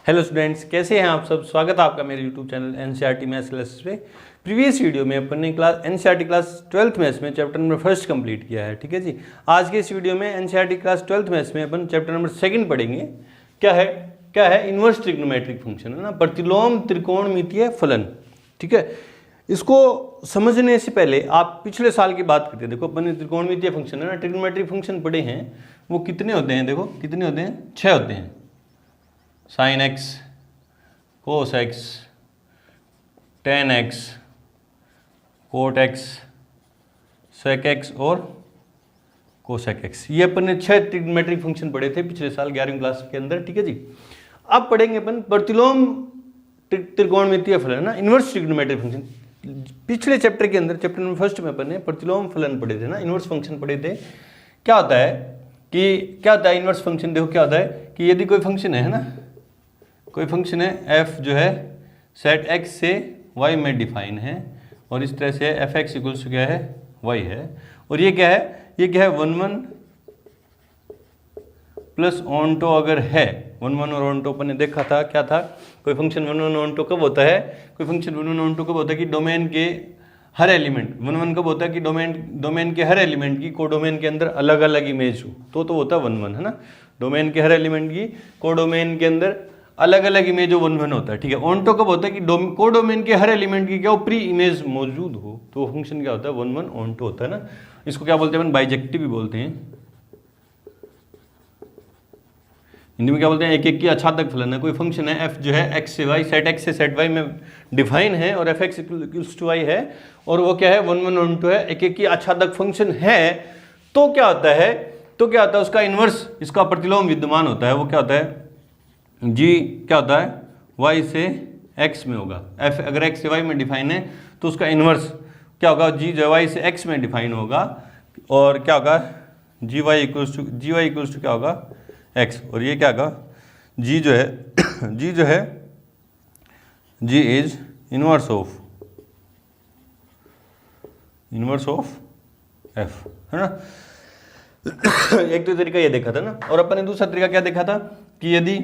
Hello students, कैसे हैं आप सब। स्वागत है आपका मेरे YouTube channel NCERT maths classes पे। प्रीवियस वीडियो में अपन ने एनसीईआरटी क्लास 12th मैथ्स में चैप्टर नंबर 1 कंप्लीट किया है। ठीक है जी। आज के इस वीडियो में एनसीईआरटी क्लास 12th मैथ्स में अपन चैप्टर नंबर 2 पढ़ेंगे। क्या है इन्वर्स ट्रिग्नोमेट्रिक फंक्शन, है ना, प्रतिलोम त्रिकोणमितीय फलन। ठीक है, इसको समझने से पहले आप पिछले साल की बात करते हैं। देखो अपन ने त्रिकोणमितीय फंक्शन, है ना, ट्रिग्नोमेट्रिक फंक्शन पढ़े हैं। वो कितने होते हैं, देखो कितने होते हैं, 6 होते हैं। Sine x, cos x, tan x, cot x, sec x और कोसेक एक्स। ये अपन ने 6 ट्रिग्नोमेट्रिक फंक्शन पढ़े थे पिछले साल 11वीं क्लास के अंदर। ठीक है जी। अब पढ़ेंगे अपन प्रतिलोम त्रिकोणमितीय फलन, ना, इन्वर्स ट्रिग्नोमेट्रिक फंक्शन। पिछले चैप्टर के अंदर, चैप्टर नंबर 1 में अपन ने प्रतिलोम फलन पढ़े थे ना, इन्वर्स फंक्शन पढ़े थे। क्या होता है इन्वर्स फंक्शन। देखो क्या होता है कि यदि कोई फंक्शन है ना, कोई फंक्शन है f जो है सेट x से y में डिफाइन है और इस तरह से एफ एक्स इक्वल्स टू क्या है, y है। और ये क्या है 1 प्लस ऑनटो अगर है, 1 और ऑनटो अपन ने देखा था। क्या था, कोई फंक्शन 1 ऑनटो कब होता है, कोई फंक्शन 1 ऑनटो कब होता है कि डोमेन के हर एलिमेंट, 1 कब होता है कि डोमेन के हर एलिमेंट की कोडोमेन के अंदर अलग अलग इमेज हो, तो होता है 1, है ना। डोमेन के हर एलिमेंट की कोडोमेन के अंदर अलग अलग इमेज हो 1 होता है। ठीक है। ऑनटो कब होता है कि कोडोमेन के हर एलिमेंट की क्या हो, प्री इमेज मौजूद हो, तो वो फंक्शन क्या होता है, 1 ऑनटो होता है ना। इसको क्या बोलते हैं, बाइजेक्टिव भी बोलते हैं। हिंदी में क्या बोलते हैं, एक एक की आच्छादक फलन है। कोई फंक्शन है f जो है x से y, सेट x से सेट y में डिफाइन है और fx इक्वल्स टू y है, और वो क्या है 1 ऑनटो है, एक एक की आच्छादक फंक्शन है। तो क्या होता है उसका इन्वर्स, इसका प्रतिलोम विद्यमान होता है। वो क्या होता है, g क्या होता है, y से x में होगा। f अगर x से y में डिफाइन है तो उसका इन्वर्स क्या होगा, g जो y से x में डिफाइन होगा और क्या होगा, gy इक्वल्स टू क्या होगा, x। और ये क्या होगा, g जो है g is inverse of f, है ना। एक तो तरीका ये देखा था ना, और अपन ने दूसरा तरीका क्या देखा था कि यदि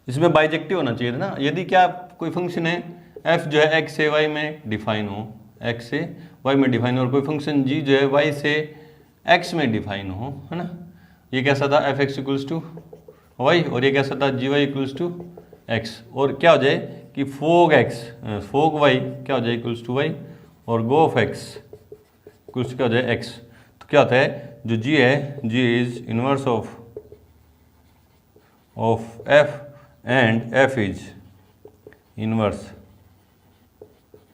इसमें बाइजेक्टिव होना चाहिए था ना। यदि क्या कोई फंक्शन है f जो है x से y में डिफाइन हो, x से y में डिफाइन हो, और कोई फंक्शन g जो है y से x में डिफाइन हो, है ना। ये कैसा था, f x equals to y, और ये कैसा था, g y equals to x. और क्या हो जाए कि फोग वाई क्या हो जाए, इक्वल्स टू वाई, और गो ऑफ एक्स इक्वल्स टू क्या हो जाए, एक्स। तो क्या होता है, जो जी है, G is inverse of F and F is inverse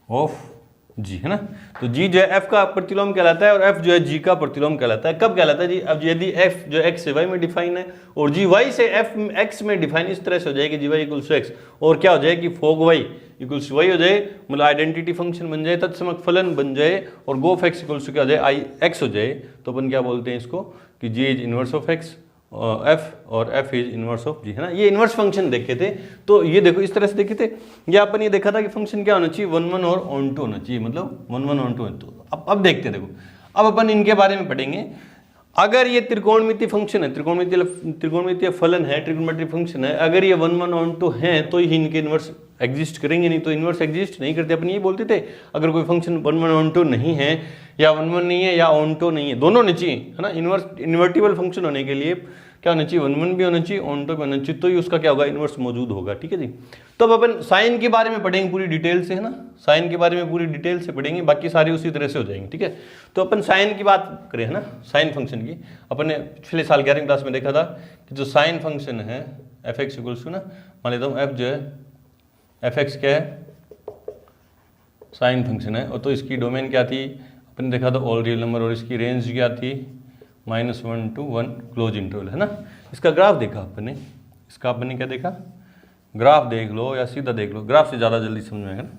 of जी, है ना। तो जी जो है एफ का प्रतिलोम कहलाता है और एफ जो है जी का प्रतिलोम कहलाता है। कब कहलाता है जी, अब यदि एफ जो एक्स से वाई में डिफाइन है और जी वाई से एफ एक्स में डिफाइन, इस तरह से हो जाएगी g y equals to x, और क्या हो जाए कि fog y equals to y हो जाए, मतलब आइडेंटिटी फंक्शन बन जाए, तत्समक फलन बन जाए, और गो ऑफ एक्स इक्वल्स टू क्या हो जाए, आई एक्स हो जाए। तो अपन क्या बोलते हैं इसको कि g is inverse of x f और एफ इज इनवर्स ऑफ जी, है ना। ये इनवर्स फंक्शन देखे थे। तो ये देखो इस तरह से देखे थे, ये अपन ये देखा था कि फंक्शन क्या होना चाहिए, 1 और ऑनटो होना चाहिए, मतलब 1 ऑनटो। तो अब देखते हैं, देखो अब अपन इनके बारे में पढ़ेंगे। अगर ये त्रिकोणमितीय फंक्शन है, त्रिकोणमितीय फलन है, ट्रिग्नोमेट्रिक फंक्शन है, अगर ये 1 ऑनटो है तो ही इनके इनवर्स एग्जिस्ट करेंगे, नहीं तो इनवर्स एग्जिस्ट नहीं करते। अपन ये बोलते थे अगर कोई फंक्शन 1 ऑनटो नहीं है, या 1 नहीं है या ऑनटो नहीं है, दोनों होने चाहिए, है ना। इन्वर्टिबल फंक्शन होने के लिए क्या होना चाहिए, 1 भी होना चाहिए, ऑनटो भी होना चाहिए, तो ही उसका क्या होगा, इन्वर्स मौजूद होगा। ठीक है जी। तो अब अपन साइन के बारे में पढ़ेंगे पूरी डिटेल से, है ना। साइन के बारे में पूरी डिटेल से पढ़ेंगे, बाकी सारी उसी तरह से हो जाएंगे। ठीक है। तो अपन साइन की बात करें, है ना, साइन फंक्शन की। अपन ने पिछले साल 11वीं क्लास में देखा था कि जो साइन फंक्शन है एफ एक्स इक्वल्स टू, ना, मान लेता हूँ एफ जो है, एफ एक्स क्या है, साइन फंक्शन है, और तो इसकी डोमेन क्या थी, अपन ने देखा था ऑल रियल नंबर, और इसकी रेंज क्या थी, -1 to 1 क्लोज इंटरवल, है ना। इसका ग्राफ देखा अपन ने, इसका अपन ने क्या देखा, ग्राफ देख लो या सीधा देख लो, ग्राफ से ज़्यादा जल्दी समझ में आएगा ना।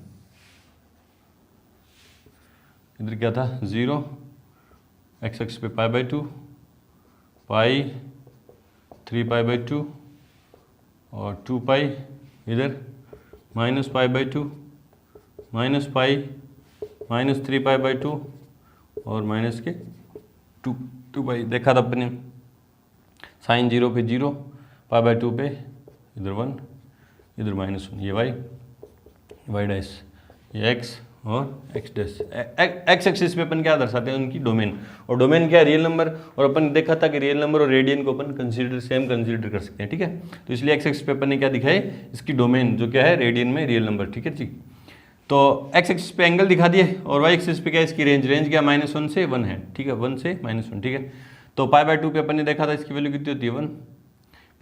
इधर क्या था, 0, एक्स एक्स पे π/2, पाई 3π/2 और 2π, इधर -π/2, -π, -3π/2 और माइनस के 2π देखा था अपने। साइन 0 पे 0, π/2 पे इधर 1, इधर -1, ये y डैश, ये x और x डैश। x एक्सिस पे अपन क्या दर्शाते हैं, उनकी डोमेन, और डोमेन क्या है, रियल नंबर। और अपन देखा था कि रियल नंबर और रेडियन को अपन सेम कंसीडर कर सकते हैं, ठीक है। तो इसलिए x एक्सिस पे अपन ने क्या दिखाई, इसकी डोमेन जो क्या है रेडियन में रियल नंबर, ठीक है जी। तो x एक्सिस पे एंगल दिखा दिए, और y एक्सिस पे क्या है, इसकी रेंज क्या -1 से 1 है, ठीक है, 1 से -1, ठीक है। तो π/2 पे अपन ने देखा था इसकी वैल्यू कितनी होती है 1,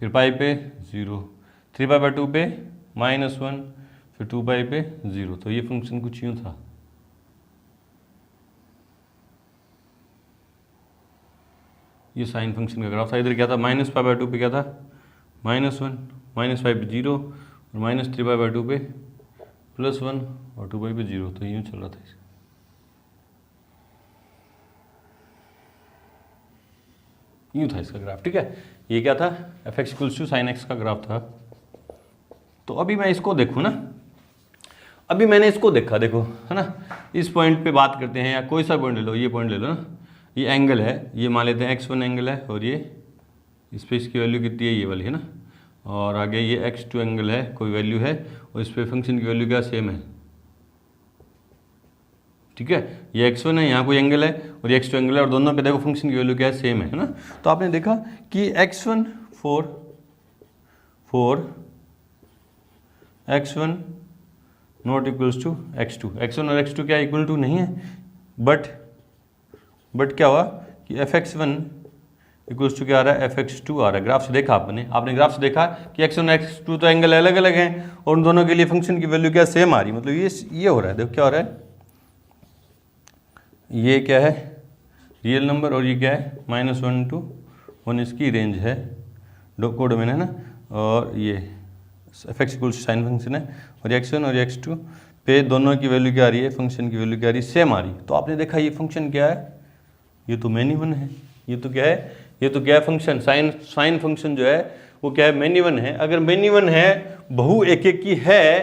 फिर पाई पे 0, 3π/2 पे -1, फिर 2π पे 0। तो ये फंक्शन कुछ यूँ था, ये साइन फंक्शन का ग्राफ था। इधर क्या था, -π/2 पे क्या था, -1, -5 पे 0, और -3π/2 पे +1, और 2π पे 0। तो यूँ चल रहा था, यूँ था इसका ग्राफ, ठीक है। ये क्या था, f(x = sin x) का ग्राफ था। तो अभी मैं इसको देखूँ ना, अभी मैंने इसको देखा, देखो है ना, इस पॉइंट पे बात करते हैं, या कोई सा पॉइंट ले लो, ये पॉइंट ले लो ना, ये एंगल है, ये मान लेते हैं x1 एंगल है, और ये इस पर इसकी वैल्यू कितनी है, ये वाली है ना, और आगे ये x2 एंगल है, कोई वैल्यू है, और इस पर फंक्शन की वैल्यू क्या सेम है, ठीक है। ये x1 है, यहाँ कोई एंगल है, और ये x2 एंगल है, और दोनों पे देखो फंक्शन की वैल्यू क्या है, सेम है ना। तो आपने देखा कि x1 4 x1 not equals to x2, x1 और x2 क्या इक्वल टू नहीं है, बट क्या हुआ कि fx1 इक्वल्स टू क्या आ रहा है, fx2 आ रहा है। ग्राफ से देखा आपने ग्राफ से देखा कि x1 और x2 तो एंगल अलग अलग हैं, और उन दोनों के लिए फंक्शन की वैल्यू क्या सेम आ रही, मतलब ये हो रहा है। देखो क्या हो रहा है, ये क्या है रियल नंबर, और ये क्या है -1 to 1 इसकी रेंज है, कोडोमेन है ना, और ये f(x = साइन फंक्शन है, और x1 और x2 पे दोनों की वैल्यू क्या आ रही है, फंक्शन की वैल्यू क्या आ रही है, सेम आ रही। तो आपने देखा ये फंक्शन क्या है, ये तो मैनी वन है, ये तो क्या है, ये तो क्या है फंक्शन, साइन फंक्शन जो है वो क्या है, मैनी वन है। अगर मैनी वन है, बहु एक की है,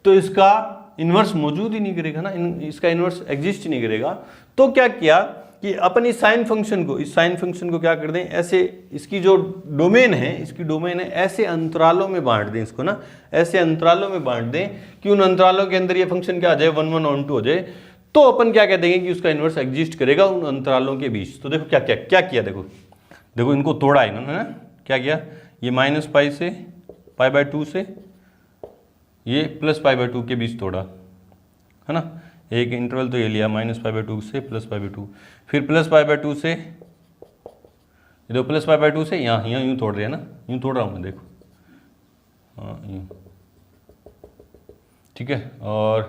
तो इसका इन्वर्स मौजूद ही नहीं करेगा ना, इसका इन्वर्स एग्जिस्ट ही नहीं करेगा। तो क्या किया कि अपन इस साइन फंक्शन को क्या कर दें, ऐसे इसकी जो डोमेन है, इसकी डोमेन है, ऐसे अंतरालों में बांट दें इसको ना, ऐसे अंतरालों में बांट दें कि उन अंतरालों के अंदर ये फंक्शन क्या आ जाए, 1 1 ऑन 2 हो जाए। तो अपन क्या कह देंगे कि उसका इन्वर्स एग्जिस्ट करेगा उन अंतरालों के बीच। तो देखो क्या किया, देखो इनको तोड़ा इन्होंने ना, क्या किया, ये -π से π/2 से ये +π/2 के बीच तोड़ा, है ना। एक इंटरवल तो ये लिया -π/2 से +π/2, फिर +π/2 से, देखो +π/2 से यहाँ यूँ तोड़ रहे हैं ना, यूँ तोड़ रहा हूँ मैं, देखो हाँ यूँ, ठीक है। और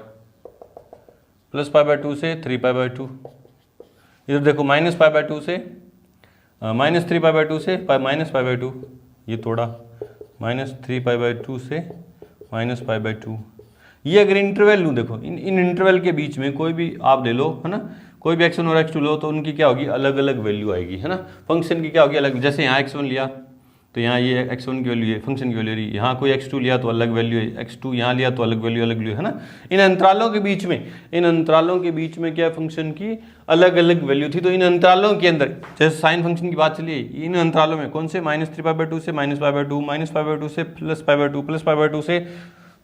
+π/2 से 3π/2, इधर देखो -π/2 से -3π/2 से -π/2, ये तोड़ा, -3π/2 से -π/2। ये अगर इंटरवल लूँ, देखो इन इंटरवल के बीच में कोई भी आप ले लो, है ना, कोई भी x1 और x2 लो, तो उनकी क्या होगी, अलग अलग वैल्यू आएगी, है ना। फंक्शन की क्या होगी अलग, जैसे यहाँ x1 लिया तो यहाँ ये x1 की वैल्यू है, फंक्शन की वैल्यू है, यहाँ कोई x2 लिया तो अलग वैल्यू है, x2 यहाँ लिया तो अलग वैल्यू है ना। इन अंतरालों के बीच में क्या फंक्शन की अलग अलग वैल्यू थी। तो इन अंतरालों के अंदर, जैसे साइन फंक्शन की बात चलिए, इन अंतरालों में कौन से, -3π/2 से -π/2, -π/2 से +π/2, +π/2 से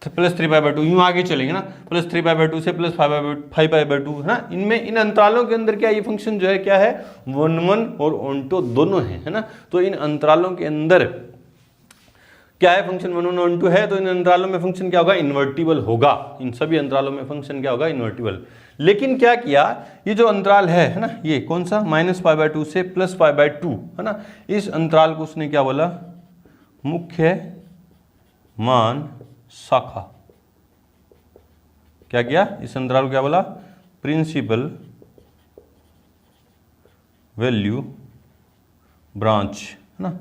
+3π/2, यूँ आगे चलेंगे ना, +3π/2 से +5π/2, है ना। इनमें इन अंतरालों के अंदर क्या ये फंक्शन जो है क्या है, 1 1 और ऑन 2 दोनों है ना। तो इन अंतरालों के अंदर क्या है, फंक्शन 1 1 ऑन 2 है, तो इन अंतरालों में फंक्शन क्या होगा, इन्वर्टिबल होगा। इन सभी अंतरालों में फंक्शन क्या होगा, इन्वर्टिबल। लेकिन क्या किया, ये जो अंतराल है ना, ये कौन सा, -π/2 से +π/2, है ना, इस अंतराल को उसने क्या बोला, मुख्य मान शाखा। क्या किया, इस अंतराल को क्या बोला, प्रिंसिपल वैल्यू ब्रांच, है ना।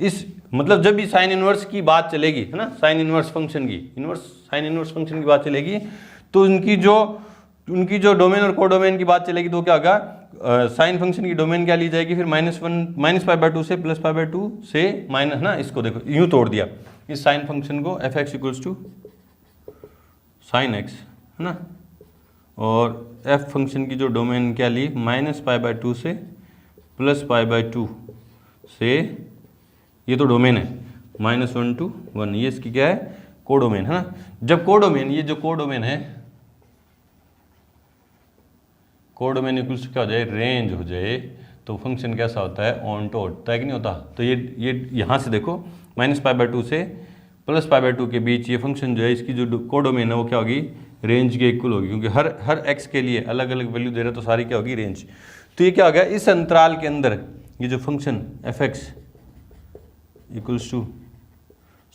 इस मतलब जब भी साइन इनवर्स की बात चलेगी, है ना, साइन इनवर्स फंक्शन की बात चलेगी, तो उनकी जो डोमेन और कोडोमेन की बात चलेगी, तो क्या होगा, साइन फंक्शन की डोमेन क्या ली जाएगी, फिर -π/2 से +π/2 से माइनस ना, इसको देखो यूं तोड़ दिया इस साइन फंक्शन को, f(x = sin x), है ना। और f फंक्शन की जो डोमेन क्या ली, -π/2 से +π/2 से, ये तो डोमेन है, -1 to 1, ये इसकी क्या है, कोडोमेन है ना। जब कोडोमेन, ये जो कोडोमेन है, कोडोमेन इक्वल्स क्या हो जाए, रेंज हो जाए, तो फंक्शन कैसा होता है, ऑन टू होता है कि नहीं होता। तो ये यहाँ से देखो -π/2 से +π/2 के बीच ये फंक्शन जो है, इसकी जो कोडोमेन है वो क्या होगी, रेंज के इक्वल होगी, क्योंकि हर x के लिए अलग अलग वैल्यू दे रहा है, तो सारी क्या होगी, रेंज। तो ये क्या हो गया, इस अंतराल के अंदर ये जो function f(x) equals to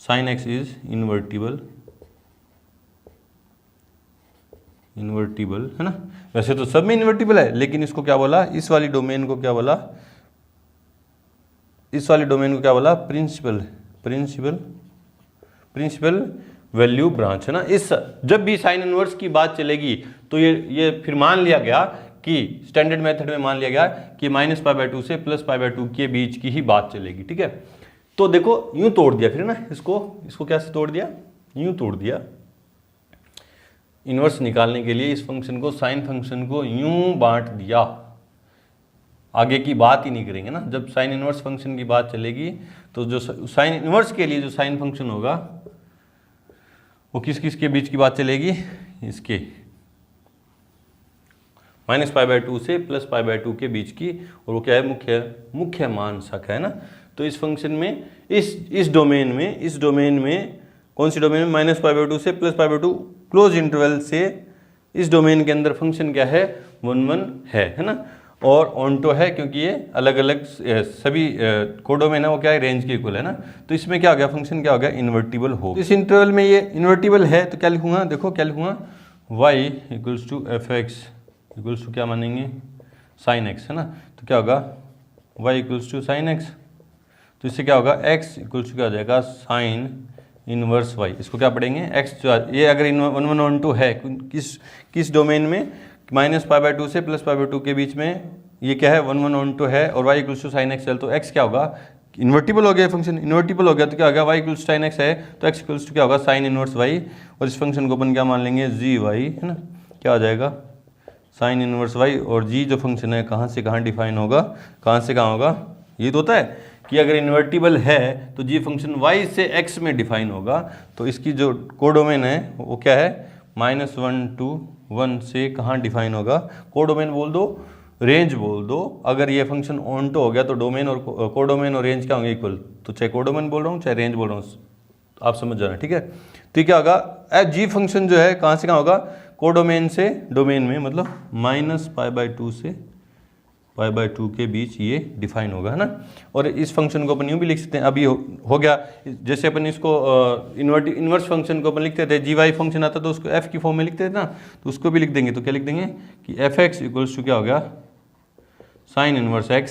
sin x is invertible है ना। वैसे तो सब में इन्वर्टिबल है, लेकिन इसको क्या बोला, इस वाली डोमेन को क्या बोला, प्रिंसिपल वैल्यू ब्रांच है ना। इस जब भी साइन इनवर्स की बात चलेगी तो ये फिर मान लिया गया कि स्टैंडर्ड मेथड में मान लिया गया कि -π/2 से +π/2 के बीच की ही बात चलेगी, ठीक है। तो देखो यूं तोड़ दिया फिर ना, इसको कैसे तोड़ दिया, यूं तोड़ दिया। इनवर्स निकालने के लिए इस फंक्शन को, साइन फंक्शन को यूं बांट दिया, आगे की बात ही नहीं करेंगे ना। जब साइन इनवर्स फंक्शन की बात चलेगी तो जो साइन इनवर्स के लिए जो साइन फंक्शन होगा वो किस किस के बीच की बात चलेगी, इसके -π/2 से +π/2 के बीच की, और वो क्या है, मुख्य मान शाखा है ना। तो इस फंक्शन में, इस डोमेन में कौन सी डोमेन में, -π/2 से +π/2 क्लोज इंटरवल से इस डोमेन के अंदर फंक्शन क्या है, 1 है ना। और ऑनटो है, क्योंकि ये अलग अलग सभी कोडोमेन है वो क्या है, रेंज के इक्वल है ना। तो इसमें क्या हो गया, फंक्शन क्या हो गया, इन्वर्टिबल हो। इस इंटरवल में ये इन्वर्टिबल है, तो क्या लिखूंगा, देखो क्या लिखूंगा, y equals to f(x) equals to क्या मानेंगे, sin x है ना। तो क्या होगा, y equals to sin x, तो इससे क्या होगा, x इक्वल्स टू क्या हो जाएगा, sin इनवर्स y। इसको क्या पढ़ेंगे, x जो ये अगर 1 1 2 है, किस डोमेन में, -π/2 से +π/2 के बीच में, ये क्या है, 1 1 2 है, और y equals to sin x है, तो x क्या होगा, इन्वर्टिबल हो गया फंक्शन, इन्वर्टिबल हो गया तो क्या होगा, y equals to sin x है, तो x इक्वल्स टू क्या होगा, sin इनवर्स y। और इस फंक्शन को अपन क्या मान लेंगे, gy है ना, क्या हो जाएगा, sin इनवर्स y। और g जो फंक्शन है कहाँ से कहाँ डिफाइन होगा, कहाँ से कहाँ होगा, ये तो होता है कि अगर इन्वर्टिबल है तो g फंक्शन y से x में डिफाइन होगा। तो इसकी जो कोडोमेन है वो क्या है, -1 to 1 से कहाँ डिफाइन होगा, कोडोमेन बोल दो, रेंज बोल दो। अगर ये फंक्शन ऑनटो हो गया तो डोमेन और कोडोमेन और रेंज क्या होंगे, इक्वल। तो चाहे कोडोमेन बोल रहा हूँ चाहे रेंज बोल रहा हूँ, आप समझ जाना, ठीक है। तो क्या होगा, जी फंक्शन जो है कहाँ से कहाँ होगा, कोडोमेन से डोमेन में, मतलब -π/2 से π/2 के बीच ये डिफाइन होगा, है ना। और इस फंक्शन को अपन यूँ भी लिख सकते हैं, अभी हो गया, जैसे अपन इसको इनवर्स फंक्शन को अपन लिखते थे, gy फंक्शन आता तो उसको f की फॉर्म में लिखते थे ना, तो उसको भी लिख देंगे। तो क्या लिख देंगे कि f(x) इक्वल्स टू क्या हो गया, साइन इनवर्स x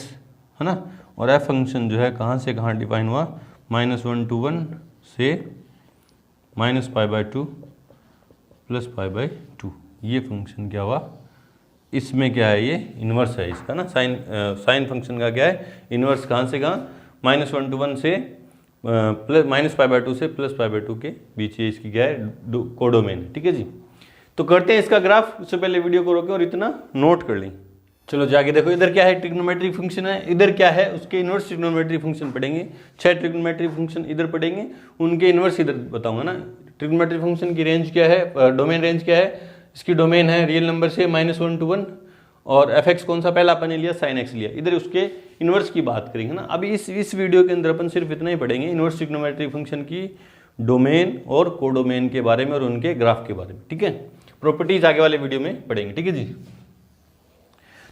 है ना। और f फंक्शन जो है कहाँ से कहाँ डिफाइन हुआ, -1 to 1 से -π/2 +π/2, ये फंक्शन क्या हुआ, इसमें क्या है, ये इन्वर्स है इसका ना। साइन फंक्शन का क्या है, इन्वर्स कहाँ से कहाँ, -1 to 1 से -π/2 से +π/2 के बीच ये इसकी क्या है, कोडोमेन, ठीक है जी। तो करते हैं इसका ग्राफ। उससे पहले वीडियो को रोकें और इतना नोट कर लें। चलो जाके देखो, इधर क्या है, ट्रिग्नोमेट्रिक फंक्शन है, इधर क्या है, उसके इन्वर्स ट्रिग्नोमेट्रिक फंक्शन पढ़ेंगे। 6 ट्रिग्नोमेट्रिक फंक्शन इधर पढ़ेंगे, उनके इन्वर्स इधर बताऊंगा ना। ट्रिग्नोमेट्रिक फंक्शन की रेंज क्या है, डोमेन रेंज क्या है, इसकी डोमेन है रियल नंबर से -1 to 1, और f(x) कौन सा पहला अपन ने लिया, sin x लिया। इधर उसके इन्वर्स की बात करेंगे ना। अभी इस वीडियो के अंदर अपन सिर्फ इतना ही पढ़ेंगे, इन्वर्स ट्रिग्नोमेट्रिक फंक्शन की डोमेन और कोडोमेन के बारे में और उनके ग्राफ के बारे में, ठीक है। प्रॉपर्टीज आगे वाले वीडियो में पढ़ेंगे, ठीक है जी।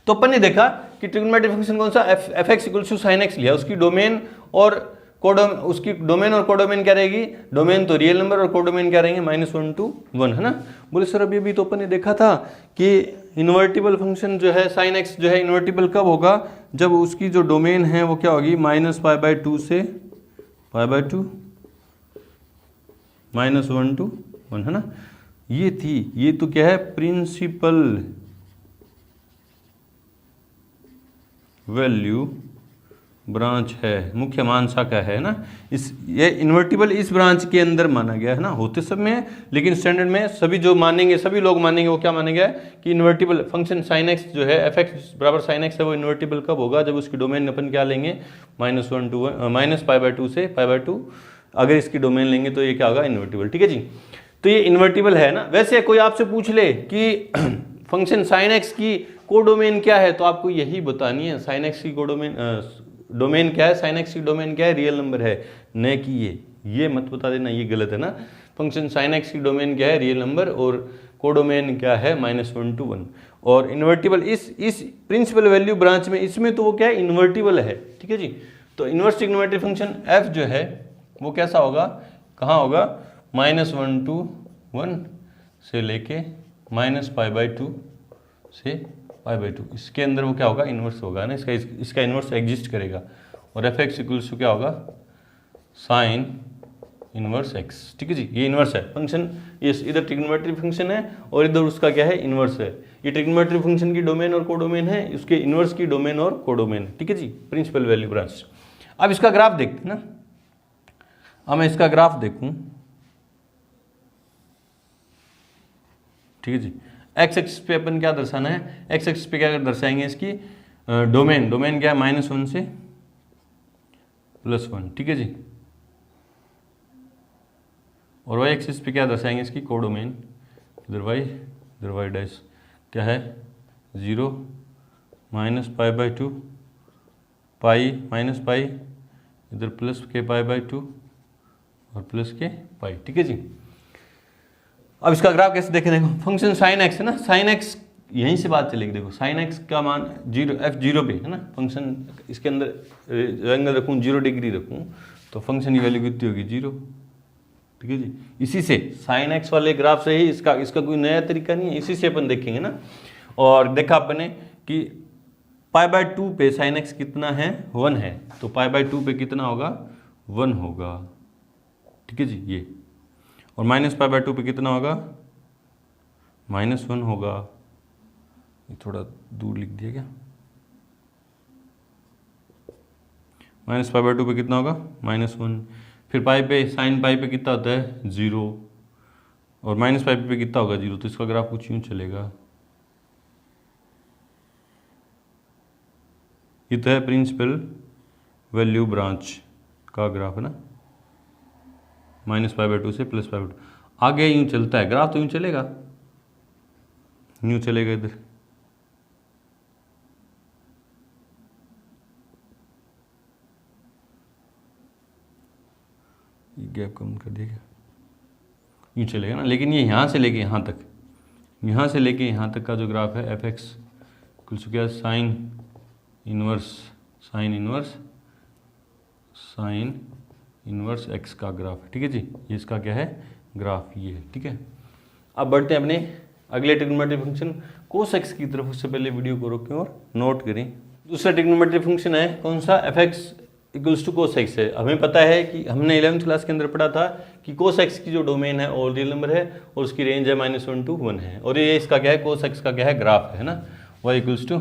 तो अपन ने देखा कि ट्रिग्नोमेट्रिक फंक्शन कौन सा, f(x) equals to sin x लिया, उसकी डोमेन और उसकी डोमेन और कोडोमेन क्या रहेगी, डोमेन तो रियल नंबर और कोडोमेन क्या रहेंगे, -1 to 1 है ना। बोले सर अभी तो अपन ने देखा था कि इन्वर्टिबल फंक्शन जो है sin x जो है इन्वर्टिबल कब होगा, जब उसकी जो डोमेन है वो क्या होगी, -π/2 से π/2 -1 to 1 है ना। ये थी, ये तो क्या है, प्रिंसिपल वैल्यू ब्रांच है, मुख्य मान शाखा है ना। ये इन्वर्टिबल इस ब्रांच के अंदर माना गया है ना, होते सब में है, लेकिन स्टैंडर्ड में सभी जो मानेंगे, सभी लोग मानेंगे वो क्या माना गया है कि इन्वर्टिबल फंक्शन sin x जो है f(x) बराबर sin x है, वो इन्वर्टिबल कब होगा, जब उसकी डोमेन अपन क्या लेंगे, -1 to 1 -π/2 से π/2, अगर इसकी डोमेन लेंगे तो ये क्या होगा, इन्वर्टिबल। ठीक है जी, तो ये इन्वर्टिबल है ना। वैसे कोई आपसे पूछ ले कि फंक्शन साइन एक्स की कोडोमेन क्या है, तो आपको यही बतानी है साइन एक्स की कोडोमेन डोमेन क्या है, साइन एक्स की डोमेन क्या है, रियल नंबर है, न कि ये मत बता देना, ये गलत है ना। फंक्शन साइन एक्स की डोमेन क्या है, रियल नंबर, और कोडोमेन क्या है, -1 to 1। और इन्वर्टिबल इस प्रिंसिपल वैल्यू ब्रांच में, इसमें तो वो क्या है, इन्वर्टिबल है। ठीक है जी, तो इन्वर्स ट्रिग्नोमेट्रिक फंक्शन f जो है वो कैसा होगा, कहाँ होगा, -1 to 1 से लेके -π/2 से π/2, इसके अंदर वो क्या होगा, इन्वर्स होगा ना, इसका इन्वर्स एग्जिस्ट करेगा। और एफ एक्स इक्वल्स टू क्या होगा, साइन इन्वर्स एक्स। ठीक है जी, ये इन्वर्स है फंक्शन, ये इधर ट्रिग्नोमेट्रिक फंक्शन है और इधर उसका क्या है, इन्वर्स है। ये ट्रिग्नोमेट्रिक फंक्शन की डोमेन और कोडोमेन है, उसके इन्वर्स की डोमेन और कोडोमेन। ठीक है जी, प्रिंसिपल वैल्यू ब्रांच। अब इसका ग्राफ देखते हैं ना, अब मैं इसका ग्राफ देखूं। ठीक है जी, एक्स एक्सिस पे अपन क्या दर्शाना है, एक्स एक्सिस पे क्या दर्शाएंगे, इसकी डोमेन क्या है, -1 से +1। ठीक है जी, और वाई एक्सिस पे क्या दर्शाएंगे, इसकी कोडोमेन, इधर वाई डैश क्या है, 0 -π/2 पाई -π, इधर +k π/2 और +k π। ठीक है जी, अब इसका ग्राफ कैसे देखें, देखो फंक्शन साइन एक्स है ना, साइन एक्स यहीं से बात चलेगी। देखो साइन एक्स का मान 0 f0 पे है ना, फंक्शन इसके अंदर एंगल रखूँ 0 डिग्री रखूँ तो फंक्शन की वैल्यू कितनी होगी, 0। ठीक है जी, इसी से साइन एक्स वाले ग्राफ से ही इसका कोई नया तरीका नहीं है, इसी से अपन देखेंगे ना। और देखा अपने कि π/2 पे साइन एक्स कितना है, 1 है, तो π/2 पे कितना होगा, 1 होगा। ठीक है जी, ये और -π/2 पे कितना होगा, -1 होगा। ये थोड़ा दूर लिख दिया क्या, -π/2 पे कितना होगा, -1। फिर पाई पे, साइन पाई पे कितना होता है, 0, और -π पे कितना होगा, 0। तो इसका ग्राफ कुछ यूँ चलेगा। ये तो है प्रिंसिपल वैल्यू ब्रांच का ग्राफ है ना, -π/2 से +π/2। आगे यूँ चलता है ग्राफ, तो यूँ चलेगा, यूँ चलेगा इधर। ये गैप कम कर देगा, यूँ चलेगा ना। लेकिन ये यहाँ से लेके यहाँ तक, यहाँ से लेके यहाँ तक का जो ग्राफ है, एफ एक्स कुछ क्या, साइन इनवर्स एक्स का ग्राफ है। ठीक है जी, ये इसका क्या है, ग्राफ ये है। ठीक है, अब बढ़ते हैं अपने अगले ट्रिग्नोमेट्रिक फंक्शन कोस एक्स की तरफ। उससे पहले वीडियो को रोकें और नोट करें। दूसरा ट्रिग्नोमेट्रिक फंक्शन है कौन सा, f x equals to cos x है। हमें पता है कि हमने 11th क्लास के अंदर पढ़ा था कि कोस एक्स की जो डोमेन है और रियल नंबर है और उसकी रेंज है -1 to 1 है, और ये इसका क्या है, कोस एक्स का क्या है, ग्राफ है ना, y equals to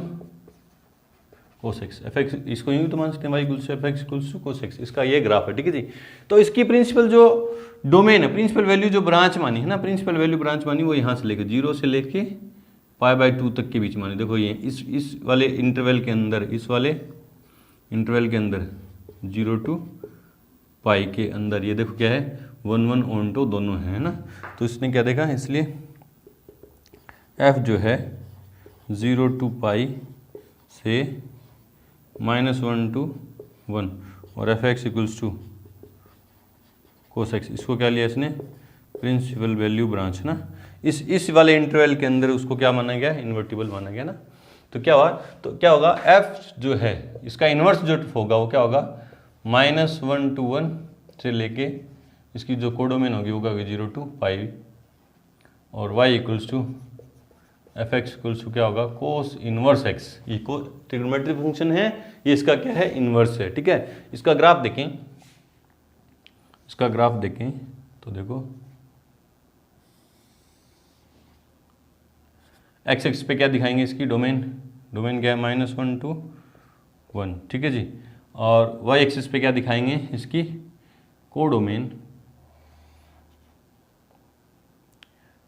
cos x, f x, इसको यूँ तो मान सकते हैं y equals to f x equals to cos x, इसका ये ग्राफ है। ठीक है जी, तो इसकी प्रिंसिपल जो डोमेन है, प्रिंसिपल वैल्यू जो ब्रांच मानी है ना, प्रिंसिपल वैल्यू ब्रांच मानी वो यहाँ से लेकर 0 से लेके π/2 तक के बीच मानी। देखो ये इस वाले इंटरवल के अंदर, इस वाले इंटरवल के अंदर 0 to π के अंदर, ये देखो क्या है, 1 on to दोनों है ना। तो इसने क्या देखा, इसलिए f जो है 0 to π से -1 to 1 और f x equals to cos x, इसको क्या लिया इसने, प्रिंसिपल वैल्यू ब्रांच ना। इस वाले इंटरवल के अंदर उसको क्या माना गया, इन्वर्टिबल माना गया ना। तो क्या हुआ, तो क्या होगा, f जो है इसका इन्वर्स जो होगा वो क्या होगा, -1 to 1 से लेके इसकी जो कोडोमेन होगी वो क्या होगी, 0 to π, और y equals to f x equals to क्या होगा, कोस इनवर्स एक्स। ये को ट्रिग्नोमेट्रिक फंक्शन है, ये इसका क्या है, इनवर्स है। ठीक है, इसका ग्राफ देखें, इसका ग्राफ देखें तो देखो एक्स एक्स पे क्या दिखाएंगे, इसकी डोमेन क्या है, -1 to 1। ठीक है जी, और वाई एक्सिस पे क्या दिखाएंगे, इसकी कोडोमेन,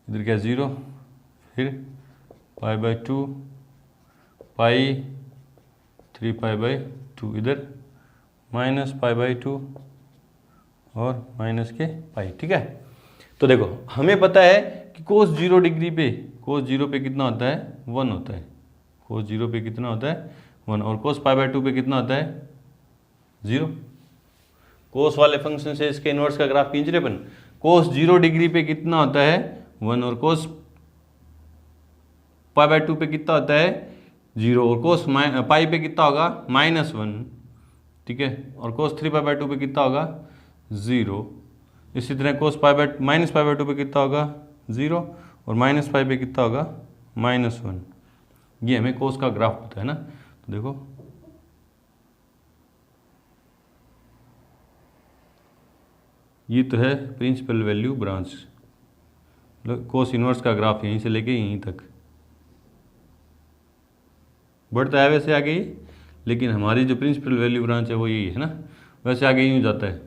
इधर क्या 0, फिर π/2 π 3π/2, इधर -π/2 और माइनस के पाई, ठीक है। तो देखो हमें पता है कि कोस 0 डिग्री पे, कोस 0 पे कितना होता है 1 होता है, कोस 0 पे कितना होता है 1, और कोस पाई बाय 2 पे कितना होता है 0। कोस वाले फंक्शन से इसके इनवर्स का ग्राफ खींच रहे अपन, कोस 0 डिग्री पे कितना होता है 1, और कोस पाई बाय 2 पे कितना होता है 0, और कोस पाई पे कितना होगा -1, ठीक है, और कोस 3 पाई बाय 2 पे कितना होगा 0। इसी तरह कोस पाई बाय -2 पे कितना होगा 0, और माइनस पाई पे कितना होगा -1। ये हमें कोस का ग्राफ पता है ना। तो देखो ये तो है प्रिंसिपल वैल्यू ब्रांच, मतलब कोस इनवर्स का ग्राफ यहीं से लेके यहीं तक बढ़ता है, वैसे आगे ही, लेकिन हमारी जो प्रिंसिपल वैल्यू ब्रांच है वो यही है ना, वैसे आगे यूँ जाता है।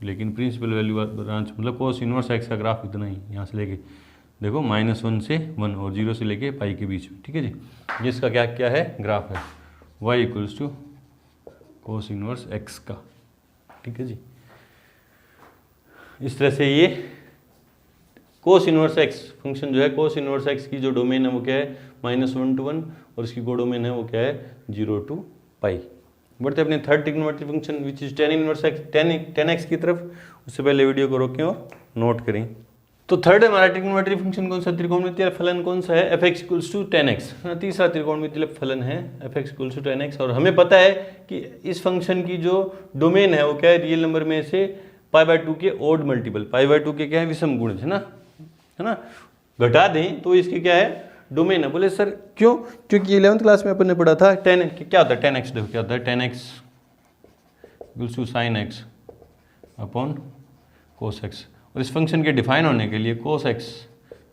लेकिन प्रिंसिपल वैल्यू ब्रांच मतलब कोस इनवर्स एक्स का ग्राफ इतना ही, यहाँ से लेके देखो -1 से 1 और 0 से लेके पाई के बीच में, ठीक है जी। जिसका क्या क्या है ग्राफ है y equals to cos inverse x का, ठीक है जी। इस तरह से ये कोस इनवर्स एक्स फंक्शन जो है, कोस इनवर्स एक्स की जो डोमेन है वो क्या है -1 to 1, और इसकी कोडोमेन है वो क्या है 0 to पाई। बढ़ते अपने third trigonometry function which is tan inverse x, tan x की तरफ। उससे पहले वीडियो को रोकें और नोट करें। तो थर्ड हमारा ट्रिग्नोमेट्री फंक्शन कौन सा, त्रिकोणमितीय फलन कौन सा है, f(x = tan x। तीसरा त्रिकोणमितीय फलन है f(x = tan x, और हमें पता है कि इस फंक्शन की जो डोमेन है वो क्या है, रियल नंबर में से π/2 के ओड मल्टीपल, π/2 के क्या है विषम गुणज है ना, घटा दें तो इसकी क्या है डोमेन है। बोले सर क्यों, क्योंकि 11th क्लास में अपन ने पढ़ा था tan क्या होता है, tan x देखो क्या होता है, tan x = sin x upon cos x, और इस फंक्शन के डिफाइन होने के लिए cos x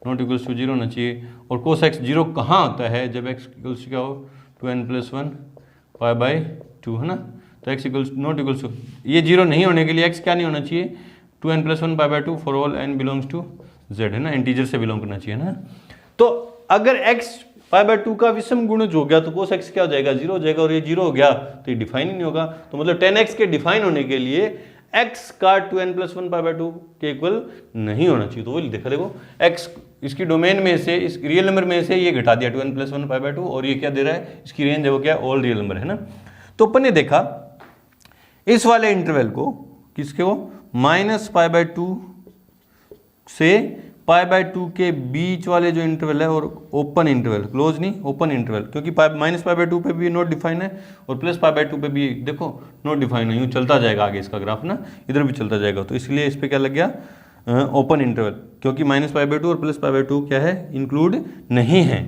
≠ 0 होना चाहिए, और cos x 0 कहाँ होता है, जब x क्या हो 2n + 1 π/2 है ना। तो x ≠ ये 0 नहीं होने के लिए x क्या नहीं होना चाहिए 2n + 1 π/2 for all n belongs to z है ना, इंटीजर से बिलोंग करना चाहिए ना। तो अगर x π/2 का विषम गुणज हो गया तो cos x क्या हो जाएगा 0 हो जाएगा, और ये 0 हो गया तो ये डिफाइन ही नहीं होगा। तो मतलब tan x के डिफाइन होने के लिए x का 2n + 1 π/2 के इक्वल नहीं होना चाहिए। तो वो देखा देखो x इसकी डोमेन में से, इस रियल नंबर में से ये घटा दिया 2n + 1 π/2, और ये क्या दे रहा है, इसकी रेंज है वो क्या ऑल रियल नंबर है ना। तो अपन ने देखा इस वाले इंटरवल को, किसके वो -π/2 से π/2 के बीच वाले जो इंटरवल है, और ओपन इंटरवल, क्लोज नहीं ओपन इंटरवल, क्योंकि -π/2 पे भी नॉट डिफाइन है और +π/2 पे भी देखो नॉट डिफाइन है, यूँ चलता जाएगा आगे इसका ग्राफ ना, इधर भी चलता जाएगा। तो इसलिए इस पर क्या लग गया ओपन इंटरवल, क्योंकि -π/2 और +π/2 क्या है इंक्लूड नहीं है।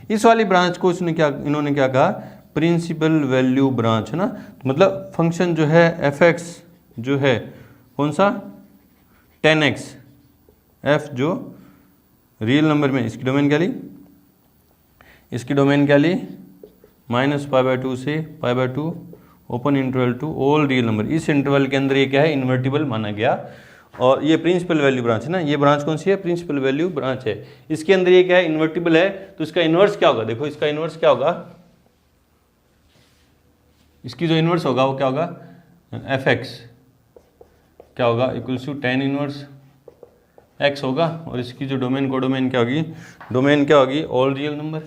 इस वाली ब्रांच को इन्होंने क्या कहा प्रिंसिपल वैल्यू ब्रांच है ना। मतलब फंक्शन जो है f(x) जो है कौन सा tan x, f जो रियल नंबर में, इसकी डोमेन क्या ली, इसकी डोमेन क्या ली -π/2 से π/2 open interval to all real number. इस इंटरवल के अंदर ये क्या है इन्वर्टिबल माना गया, और ये प्रिंसिपल वैल्यू ब्रांच है ना। ये ब्रांच कौन सी है, प्रिंसिपल वैल्यू ब्रांच है। इसके अंदर ये क्या है इन्वर्टिबल है, तो इसका इन्वर्स क्या होगा, देखो इसका इन्वर्स क्या होगा, इसकी जो इन्वर्स होगा वो क्या होगा f(x) क्या होगा equals to tan inverse x होगा, और इसकी जो डोमेन कोडोमेन क्या होगी, डोमेन क्या होगी ऑल रियल नंबर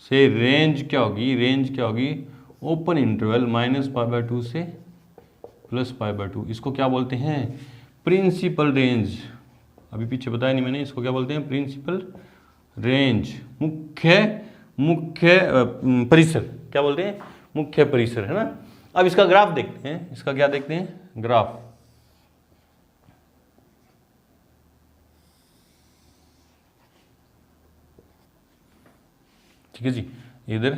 से रेंज क्या होगी, रेंज क्या होगी ओपन इंटरवल -π/2 से +π/2। इसको क्या बोलते हैं प्रिंसिपल रेंज, अभी पीछे बताया नहीं मैंने, इसको क्या बोलते हैं प्रिंसिपल रेंज, मुख्य परिसर, क्या बोलते हैं मुख्य परिसर है ना। अब इसका ग्राफ देखते हैं, इसका क्या देखते हैं ग्राफ। ठीक है जी, इधर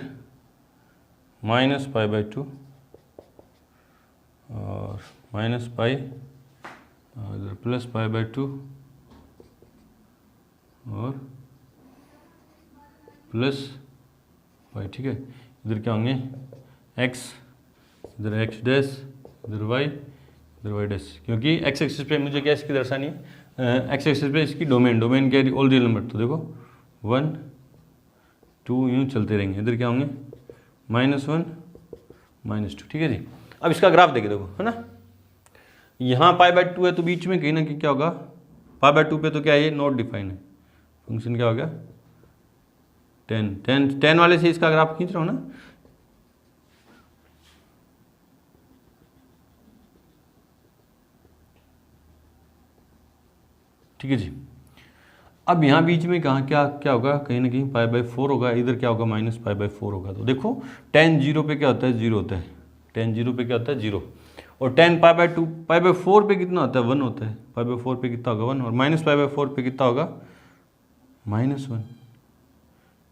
-π/2 और -π, इधर +π/2 और +π, ठीक है। इधर क्या होंगे x, इधर x डैश, इधर y, इधर y डैश, क्योंकि x एक्सिस पे मुझे क्या इसकी दर्शानी है, x एक्सिस पे इसकी डोमेन क्या है ऑल रियल नंबर। तो देखो 1 2 यूँ चलते रहेंगे, इधर क्या होंगे -1 -2, ठीक है जी। अब इसका ग्राफ देखे देखो, है ना, यहाँ π/2 है तो बीच में कहीं ना कहीं क्या होगा, π/2 पे तो क्या है ये नॉट डिफाइन है, फंक्शन क्या हो गया 10 वाले से इसका ग्राफ खींच रहा हूँ ना। ठीक है जी। अब यहाँ बीच में कहाँ क्या क्या होगा, कहीं ना कहीं π/4 होगा, इधर क्या होगा -π/4 होगा। तो देखो tan 0 पे क्या होता है 0 होता है, tan 0 पे क्या होता है 0, और tan π/2 π/4 पे कितना होता है 1 होता है, π/4 पे कितना होगा 1, और -π/4 पे कितना होगा -1,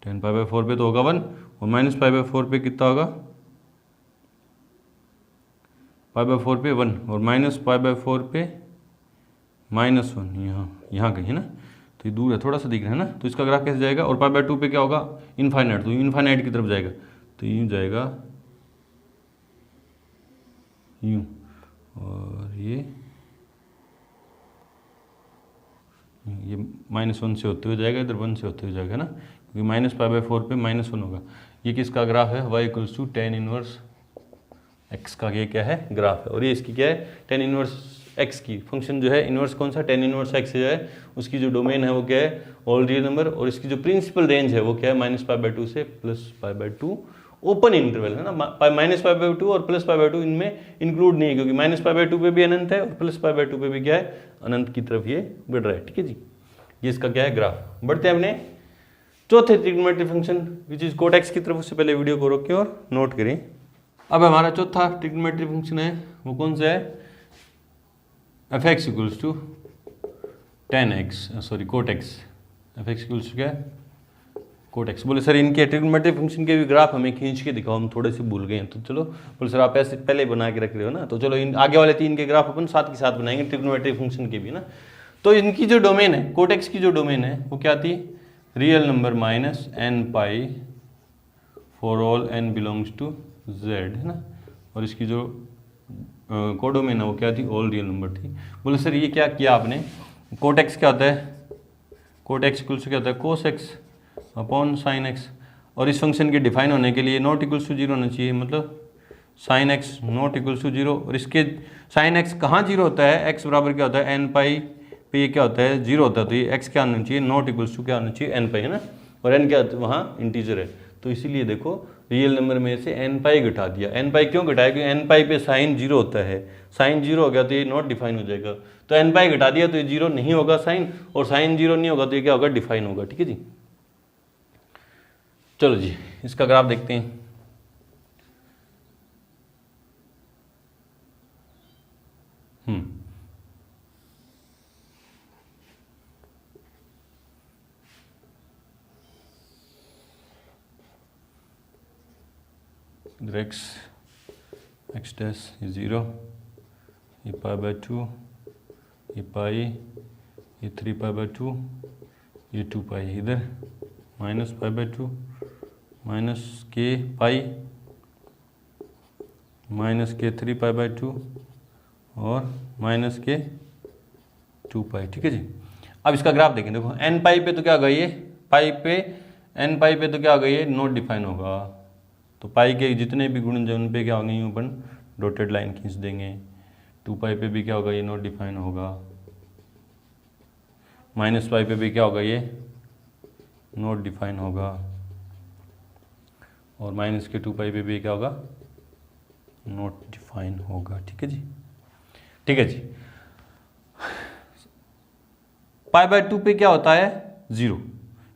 tan π/4 पे तो होगा 1 और -π/4 पे कितना होगा π/4 पे 1 और -π/4 पे -1, यहाँ कहीं है ना, तो ये दूर है थोड़ा सा दिख रहा है ना, तो इसका ग्राफ कैसे जाएगा, और π/2 पे क्या होगा इनफाइनाइट, तो इनफाइनाइट की तरफ जाएगा, तो यूँ जाएगा यूँ, और ये -1 से होते हुए जाएगा, इधर 1 से होते हुए जाएगा ना, क्योंकि -π/4 पे -1 होगा। ये किसका ग्राफ है, y = tan इनवर्स x का ये क्या है ग्राफ है, और ये इसकी क्या है tan इनवर्स x की फंक्शन जो है इनवर्स कौन सा tan इनवर्स x जो है उसकी जो डोमेन है वो क्या है ऑल रियल नंबर, और इसकी जो प्रिंसिपल रेंज है वो क्या है -π/2 से +π/2, ओपन इंटरवल है ना, -π/2 और +π/2 इनमें इंक्लूड नहीं है, क्योंकि -π/2 पे भी अनंत है और +π/2 पे भी क्या है अनंत की तरफ ये बढ़ रहा है। ठीक है जी, ये इसका क्या है ग्राफ। बढ़ते हैं अपने चौथे trigonometric function which is cot x की तरफ, उससे पहले वीडियो को रोकें और नोट करें। अब हमारा चौथा ट्रिग्नोमेट्रिक फंक्शन है वो कौन सा है, f(x) = tan x, sorry cot x, f(x) = क्या है कोट x। बोले सर इनके ट्रिग्नोमेट्रिक फंक्शन के भी ग्राफ हमें खींच के दिखाओ, हम थोड़े से भूल गए हैं, तो चलो बोले सर आप ऐसे पहले बना के रख रहे हो ना, तो चलो इन आगे वाले 3 के ग्राफ अपन साथ के साथ बनाएंगे ट्रिग्नोमेट्रिक फंक्शन के भी ना। तो इनकी जो डोमेन है कोट x की जो डोमेन है वो क्या थी, real number -nπ for all n belongs to z, है ना, और इसकी जो कोडोमेन है वो क्या थी ऑल रियल नंबर थी। बोले सर ये क्या किया आपने, कोट x क्या होता है, कोट x इक्वल्स क्या होता है cos x upon sine x, और इस फंक्शन के डिफाइन होने के लिए नॉट इक्वल्स टू 0 होना चाहिए, मतलब sine x not equals to 0, और इसके साइन x कहाँ 0 होता है, x बराबर क्या होता है nπ पे ये क्या होता है 0 होता है, तो ये x क्या होना चाहिए नॉट इक्वल्स टू क्या होना चाहिए nπ, है ना, और n क्या वहाँ इंटीजर है, तो इसीलिए देखो रियल नंबर में से nπ घटा दिया। nπ क्यों घटाया, क्योंकि nπ पे साइन 0 होता है, साइन 0 हो गया तो ये नॉट डिफाइन हो जाएगा, तो nπ घटा दिया तो ये 0 नहीं होगा साइन, और साइन 0 नहीं होगा तो ये क्या होगा डिफाइन होगा। ठीक है जी, चलो जी इसका ग्राफ देखते हैं। इधर x डैश ये 0, ये π/2, ये पाई, ये 3π/2, ये 2π, इधर -π/2 -k पाई -k 3π/2 और -k 2π। ठीक है जी, अब इसका ग्राफ देखें, देखो nπ पे तो क्या होगा ये पाई पे, nπ पे तो क्या होगा ये नॉट डिफाइन होगा, तो पाई के जितने भी गुणन उन पे क्या होंगे यूँ अपन डॉटेड लाइन खींच देंगे, 2π पे भी क्या होगा ये नॉट डिफाइन होगा, -π पे भी क्या होगा ये नॉट डिफाइन होगा, और -k 2π पे भी क्या होगा नॉट डिफाइन होगा। ठीक है जी, ठीक है जी। π/2 पे क्या होता है 0,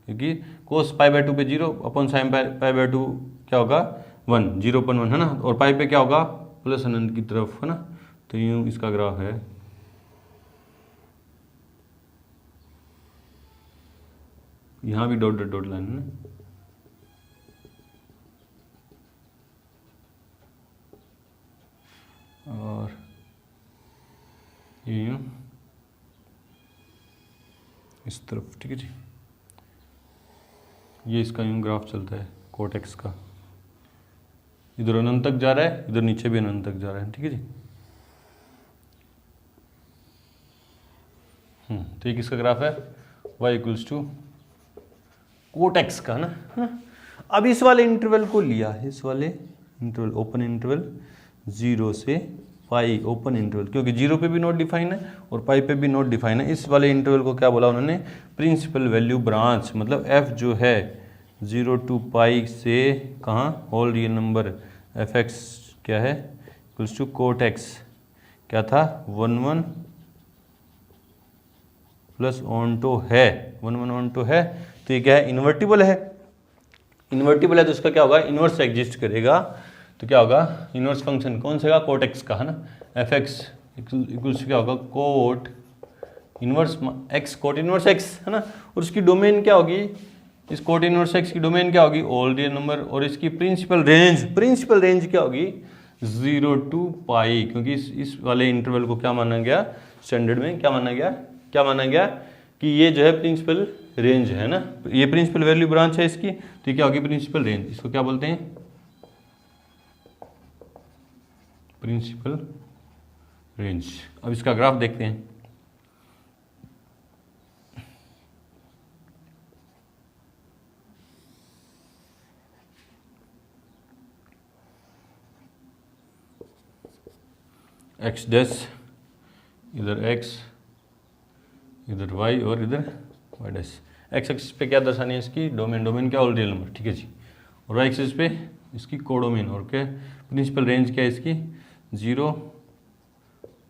क्योंकि cos π/2 पे 0 अपॉन साइन π/2 क्या होगा 1, 0.1 है ना, और पाई पे क्या होगा प्लस अनंत की तरफ, है ना, तो यूँ इसका ग्राफ है। यहाँ भी डॉट डॉट लाइन है ना, और ये यूँ इस तरफ। ठीक है जी, ये इसका यूँ ग्राफ चलता है कोट एक्स का, इधर अनंत तक जा रहा है, इधर नीचे भी अनंत तक जा रहा है। ठीक है जी, तो ये किसका ग्राफ है y = कोट एक्स का ना, है ना। अब इस वाले इंटरवल को लिया, इस वाले इंटरवल ओपन इंटरवल 0 से पाई ओपन इंटरवल, क्योंकि 0 पे भी नॉट डिफाइन है और पाई पे भी नॉट डिफाइन है, इस वाले इंटरवल को क्या बोला उन्होंने, प्रिंसिपल वैल्यू ब्रांच। मतलब f जो है 0 टू पाई से कहाँ होल रियल नंबर fx क्या है इक्वल्स टू कोट x क्या था 1 प्लस ऑनटो है 1 ऑनटो है, तो ये क्या है इन्वर्टिबल है। इन्वर्टिबल है तो इसका क्या होगा, इनवर्स एग्जिस्ट करेगा, तो क्या होगा इनवर्स फंक्शन कौन सा कोट एक्स का है ना, एफ एक्स इक्वल्स क्या होगा coat inverse x, cot inverse x है ना, और उसकी डोमेन क्या होगी, इस कोट इनवर्स एक्स की डोमेन क्या होगी ऑल रियल नंबर, और इसकी प्रिंसिपल रेंज क्या होगी 0 टू पाई, क्योंकि इस वाले इंटरवल को क्या माना गया स्टैंडर्ड में, क्या माना गया कि ये जो है प्रिंसिपल रेंज है ना, ये प्रिंसिपल वैल्यू ब्रांच है इसकी, तो क्या होगी प्रिंसिपल रेंज, इसको क्या बोलते हैं प्रिंसिपल रेंज। अब इसका ग्राफ देखते हैं। एक्स डैश इधर एक्स इधर वाई और इधर वाई डैश, एक्स एक्सिस पे क्या दर्शानी है इसकी डोमेन क्या ऑल रियल नंबर, ठीक है जी, और वाई एक्सिस पे इसकी कोडोमेन, और क्या प्रिंसिपल रेंज क्या है इसकी 0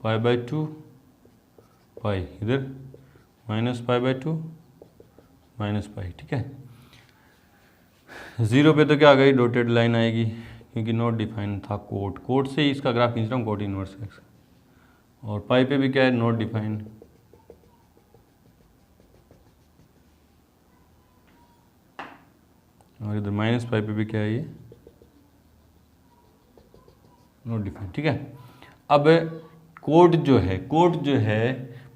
पाई/2 पाई, इधर -पाई/2 -पाई, ठीक है। 0 पे तो क्या आ गई डॉटेड लाइन आएगी, क्योंकि नॉट डिफाइन था कोट से ही इसका ग्राफ खींच रहा हूँ कोट इनवर्स एक्स, और पाई पे भी क्या है नॉट डिफाइन, और इधर -पाई पे भी क्या है ये नॉट डिफाइन, ठीक है। अब कोट जो है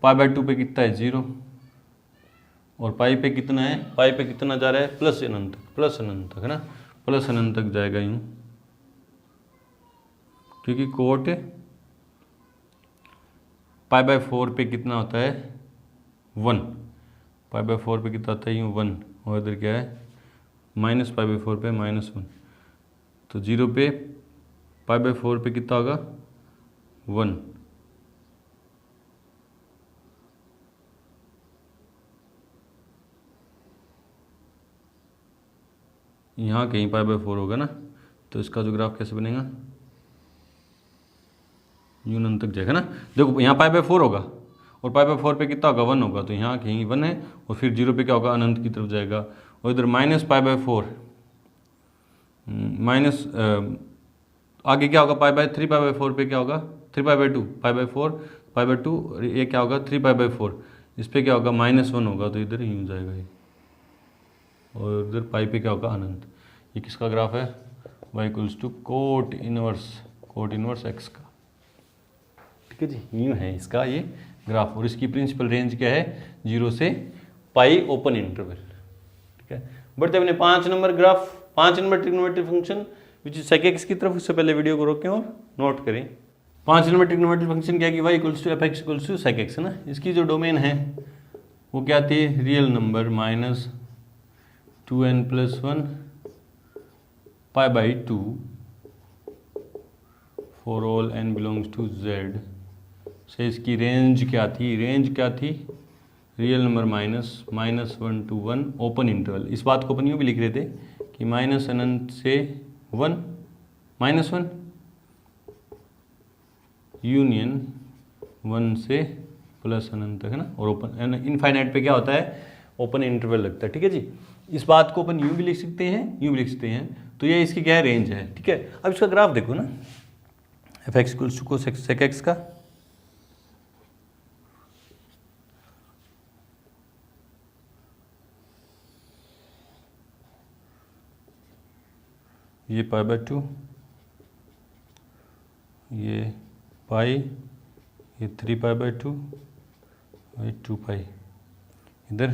पाई/2 पे कितना है 0, और पाई पे कितना है, पाई पे कितना जा रहा है प्लस अनंत तक है ना, प्लस अनंत तक जाएगा यूँ, क्योंकि कोट पाई/4 पे कितना होता है 1, पाई/4 पे कितना होता है यूँ 1, और इधर क्या है -पाई/4 पे -1, तो 0 पे पाई/4 पे कितना होगा 1, यहाँ कहीं पाई/4 होगा ना, तो इसका जो ग्राफ कैसे बनेगा यूं अनंत तक जाएगा ना, देखो यहाँ पाई/4 होगा और पाई/4 पे कितना होगा 1 होगा, तो यहाँ कहीं 1 है, और फिर 0 पे क्या होगा अनंत की तरफ जाएगा, और इधर -पाई/4 माइनस आगे क्या होगा पाई/3 पाई/4 पे क्या होगा 3 पाई/2 पाई/2 ये क्या होगा 3 पाई/4, इस पर क्या होगा -1 होगा, तो इधर यूँ जाएगा ये, और इधर पाई पे क्या होगा अनंत। ये किसका ग्राफ है y equals to cot inverse x का, ठीक है जी, यूँ है इसका ये ग्राफ, और इसकी प्रिंसिपल रेंज क्या है 0 से पाई ओपन इंटरवल, ठीक है। बढ़ते अपने 5 number graph, 5 number trigonometry function which is sec x की तरफ, उससे पहले वीडियो को रोकें और नोट करें। 5 नंबर ट्रिग्नोमेट्री फंक्शन क्या है कि y equals to f x equals to sec x है ना, इसकी जो डोमेन है वो क्या थी real number -2n+1 π/2 for all n belongs to z से इसकी रेंज क्या थी, real number -1 to 1 open interval. इस बात को अपन यूँ भी लिख रहे थे कि -अनंत से 1 -1 यूनियन 1 से प्लस अनंत तक है ना, और ओपन इनफाइनाइट पे क्या होता है ओपन इंटरवल लगता है, ठीक है जी। इस बात को अपन यूँ भी लिख सकते हैं, तो ये इसकी क्या है रेंज है, ठीक है। अब इसका ग्राफ देखो ना, f x equals to sec x का, ये पाई/2 ये पाई, ये 3 पाई/2 ये 2 पाई, इधर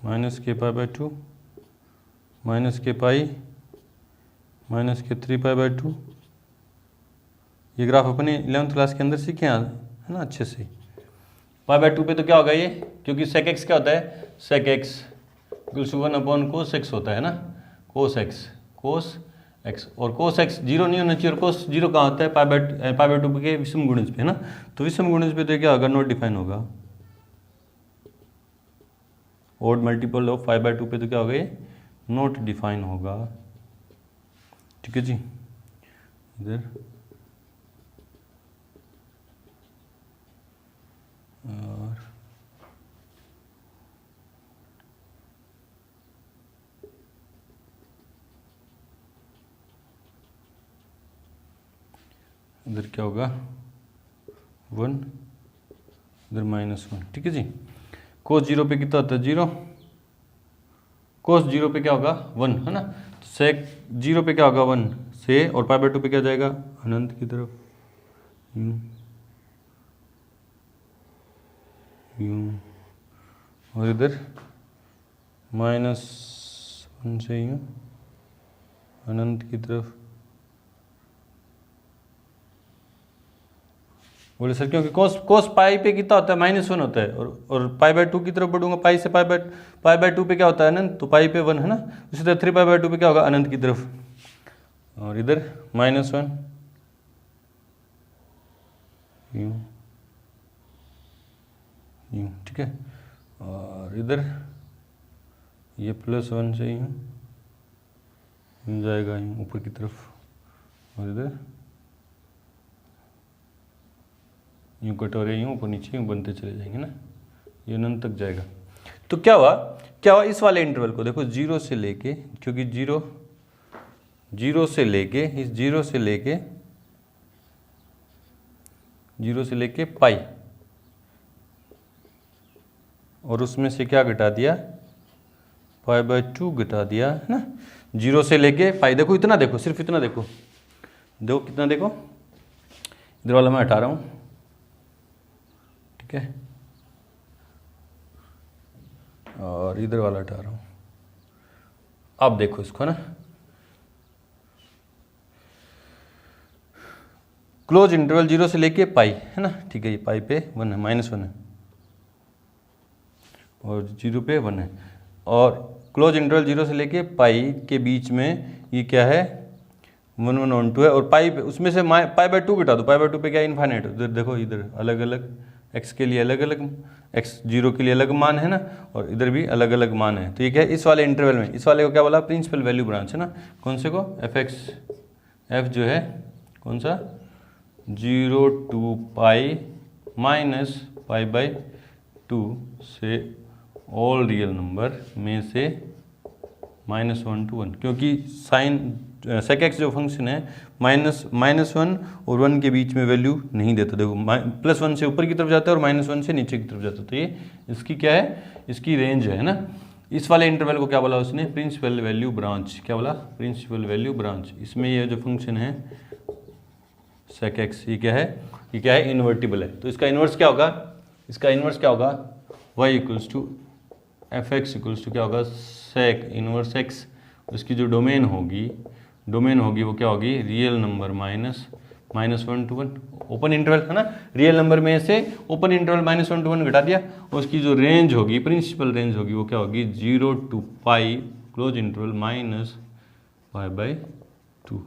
-k पाई/2 -k पाई -k 3 पाई/2। ये ग्राफ अपने 11th क्लास के अंदर सीखे हैं है ना अच्छे से। पाई/2 पे तो क्या होगा ये, क्योंकि सेक एक्स क्या होता है, sec x equals to 1/cos x होता है ना, कोस एक्स और कोस एक्स जीरो नहीं होना चाहिए, और कोस जीरो कहाँ होता है, पाई बाय 2 के विषम गुणज पे, है ना। तो विषम गुणज पे तो क्या होगा, नॉट डिफाइन होगा। Odd multiple of pi by 2 पे तो क्या होगा, ये नॉट डिफाइन होगा, ठीक है जी। इधर और इधर क्या होगा 1, इधर -1, ठीक है जी। कोस जीरो पे कितना होता है, 0, कोस जीरो पे क्या होगा 1, है ना। तो सेक जीरो पे क्या होगा 1 से, और पाई बाय 2 पे क्या जाएगा अनंत की तरफ, यूं यूं, और इधर -1 से यूं अनंत की तरफ। बोले सर क्योंकि कोस पाई पे कितना होता है, -1 होता है, और पाई बाय 2 की तरफ बढ़ूंगा, पाई से पाई बाय 2 पे क्या होता है अनंत, तो पाई पे 1, है ना। इसी तरह 3 पाई बाय 2 पे क्या होगा अनंत की तरफ, और इधर -1 यूं यूं, ठीक है। और इधर ये +1 से यूं जाएगा यूं ऊपर की तरफ, और इधर यूं कटोरे यूं ऊपर नीचे यूं बनते चले जाएंगे ना, ये अनंत तक जाएगा। तो क्या हुआ इस वाले इंटरवल को देखो, जीरो से लेके, क्योंकि जीरो से लेके इस जीरो से लेके पाई, और उसमें से क्या घटा दिया, पाई बाय 2 घटा दिया, है ना। जीरो से लेके पाई, देखो इतना देखो, सिर्फ इतना देखो, कितना देखो, इधर वाला मैं हटा रहा हूँ, ठीक है, और इधर वाला हटा रहा हूँ। अब देखो इसको ना, क्लोज इंटरवल जीरो से लेके पाई, है ना, ठीक है, ये पाई पे 1 है, -1 है, और जीरो पे 1 है, और क्लोज इंटरवल जीरो से लेके पाई के बीच में ये क्या है 1 1 1 2 है, और पाई पे उसमें से पाई बाय 2 घटा दो, पाई बाय 2 पे क्या इन्फाइनाइट, इधर देखो, इधर अलग अलग एक्स के लिए अलग अलग, एक्स जीरो के लिए अलग मान है ना, और इधर भी अलग अलग मान है। तो ये क्या है, इस वाले इंटरवल में, इस वाले को क्या बोला, प्रिंसिपल वैल्यू ब्रांच, है ना। कौन से को, एफ जो है कौन सा, 0 to pi minus pi by 2 से ऑल रियल नंबर में से -1 to 1, क्योंकि साइन सेक एक्स जो फंक्शन है -1 और 1 के बीच में वैल्यू नहीं देता। देखो +1 से ऊपर की तरफ जाता है और -1 से नीचे की तरफ जाता है, तो ये इसकी क्या है, इसकी रेंज है ना। इस वाले इंटरवल को क्या बोला उसने, प्रिंसिपल वैल्यू ब्रांच, क्या बोला, प्रिंसिपल वैल्यू ब्रांच। इसमें ये जो फंक्शन है सेक एक्स, ये क्या है, इन्वर्टिबल है। तो इसका इन्वर्स क्या होगा, y equals to f x equals to क्या होगा, सेक इनवर्स एक्स। उसकी जो डोमेन होगी वो क्या होगी, real number -1 to 1, open interval है ना, रियल नंबर में से ओपन इंटरवल -1 to 1 घटा दिया, और उसकी जो रेंज होगी, प्रिंसिपल रेंज होगी, वो क्या होगी 0 to pi close interval -pi by 2।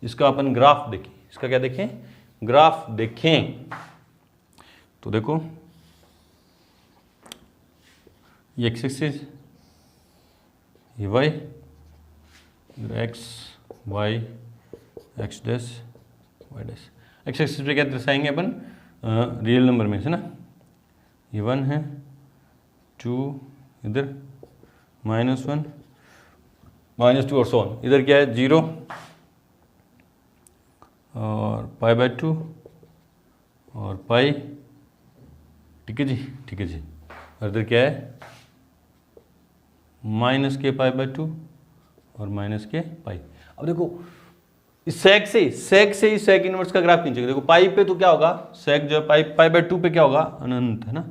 इसका अपन ग्राफ देखें, इसका क्या देखें, ग्राफ देखें, तो देखो ये एक्स एक्सिस, ये y, x y x dash y dash. X axis पे क्या दर्शाएंगे अपन, रियल नंबर में से ना, ये 1 है, 2 इधर -1 -2 और 100, इधर क्या है 0 और पाई बाय 2 और पाई, ठीक है जी, और इधर क्या है -k पाई बाय 2 और -k पाई। अब देखो इस सेक से ही सेक इनवर्स का ग्राफ खींचेंगे। देखो पाई पे तो क्या होगा, सेक जो है पाई बाय 2 पे क्या होगा, अनंत है ना,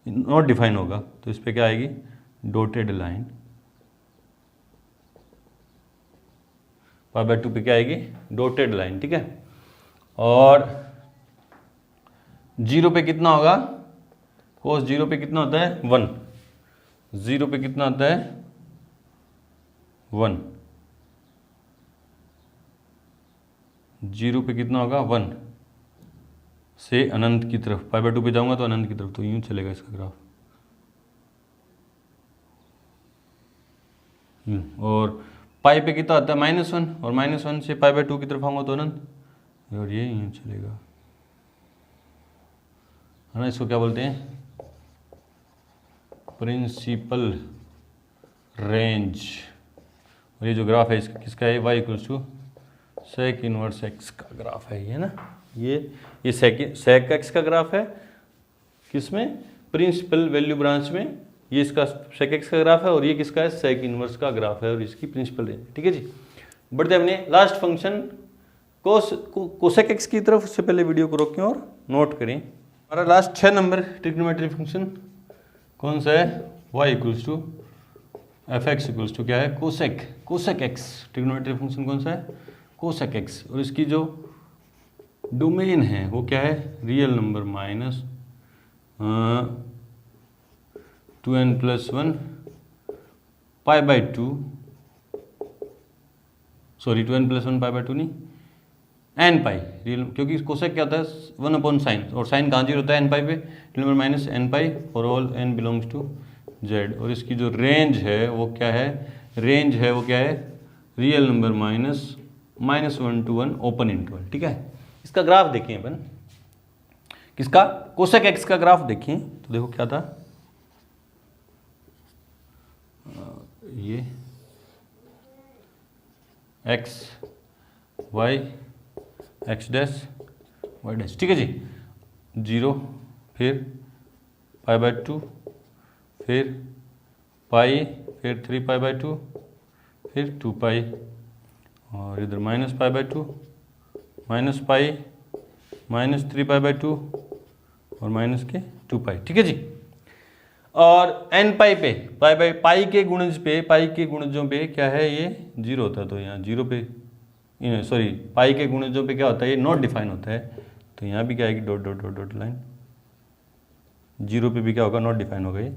नॉट डिफाइन होगा, तो इस पे क्या आएगी डॉटेड लाइन, पाई बाय 2 पे क्या आएगी डॉटेड लाइन, ठीक है। और 0 पे कितना होगा, कोस 0 पे कितना होता है 1, 0 पे कितना होता है 1, 0 पे कितना होगा 1 से अनंत की तरफ, पाई बाय 2 पे जाऊंगा तो अनंत की तरफ, तो यूं चलेगा इसका ग्राफ यूं। और पाई पे कितना आता है -1, और -1 से पाई बाय 2 की तरफ आऊंगा तो अनंत, और ये यूं चलेगा, है ना। इसको क्या बोलते हैं, प्रिंसिपल रेंज। और ये जो ग्राफ है इसका किसका है, y equals to sec inverse x का ग्राफ है ये ना। ये सेक x का ग्राफ है, किसमें, प्रिंसिपल वैल्यू ब्रांच में। ये इसका सेक x का ग्राफ है, और ये किसका है, सेक इनवर्स का ग्राफ है, और इसकी प्रिंसिपल रेंज। ठीक है जी। बढ़ते अपने लास्ट फंक्शन कोसेक x की तरफ। उससे पहले वीडियो को रोकें और नोट करें। हमारा लास्ट 6 नंबर ट्रिग्नोमेट्री फंक्शन कौन सा है, y equals to f x equals to क्या है, कोसेक एक्स। ट्रिग्नोमेट्री फंक्शन कौन सा है, कोसेक एक्स। और इसकी जो डोमेन है वो क्या है, real number minus 2n+1 pi by 2, sorry 2n+1 pi by 2 नहीं, n पाई रियल, क्योंकि कोसेक क्या होता है 1/sin, और साइन कहाँ जीरो होता है, n पाई पे, real number minus n pi for all n belongs to z। और इसकी जो रेंज है वो क्या है, रेंज है वो क्या है, real number -1 to 1 open interval. ठीक है। इसका ग्राफ देखिए अपन, किसका, कोसेक एक्स का ग्राफ देखिए तो देखो क्या था, ये x y x dash y dash. ठीक है जी। 0, फिर पाई बाय 2, फिर पाई, फिर 3 पाई बाय 2, फिर 2 पाई, और इधर -पाई बाय 2, -पाई, -3 पाई बाय 2, और माइनस के 2 पाई। ठीक है जी। और n पाई पे, पाई के गुणज पे, पाई के गुणजों पे क्या है, ये 0 होता है, तो यहाँ 0 पे, सॉरी पाई के गुणजों पे क्या होता है, ये नॉट डिफाइन होता है, तो यहाँ भी क्या आएगी, dot dot dot dot line. 0 पे भी क्या होगा, नॉट डिफाइन होगा ये।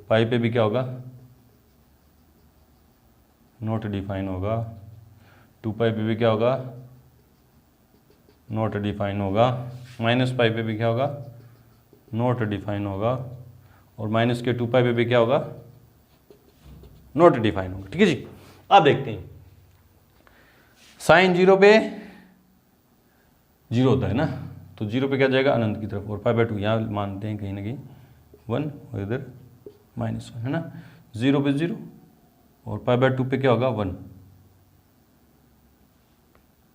पाई पे भी क्या होगा, नॉट डिफाइन होगा। 2 पाई पे भी क्या होगा, नॉट डिफाइन होगा। -पाई पे भी क्या होगा, नॉट डिफाइन होगा। और माइनस के 2 पाई पे भी क्या होगा, नॉट डिफाइन होगा। ठीक है जी। अब देखते हैं, साइन 0 पे 0 होता है ना, तो 0 पे क्या जाएगा, अनंत की तरफ, और पाई बाय 2 यहाँ मानते हैं कहीं ना कहीं 1, और इधर -1 है ना। 0 पे 0, और पाई बाय 2 पे क्या होगा, 1,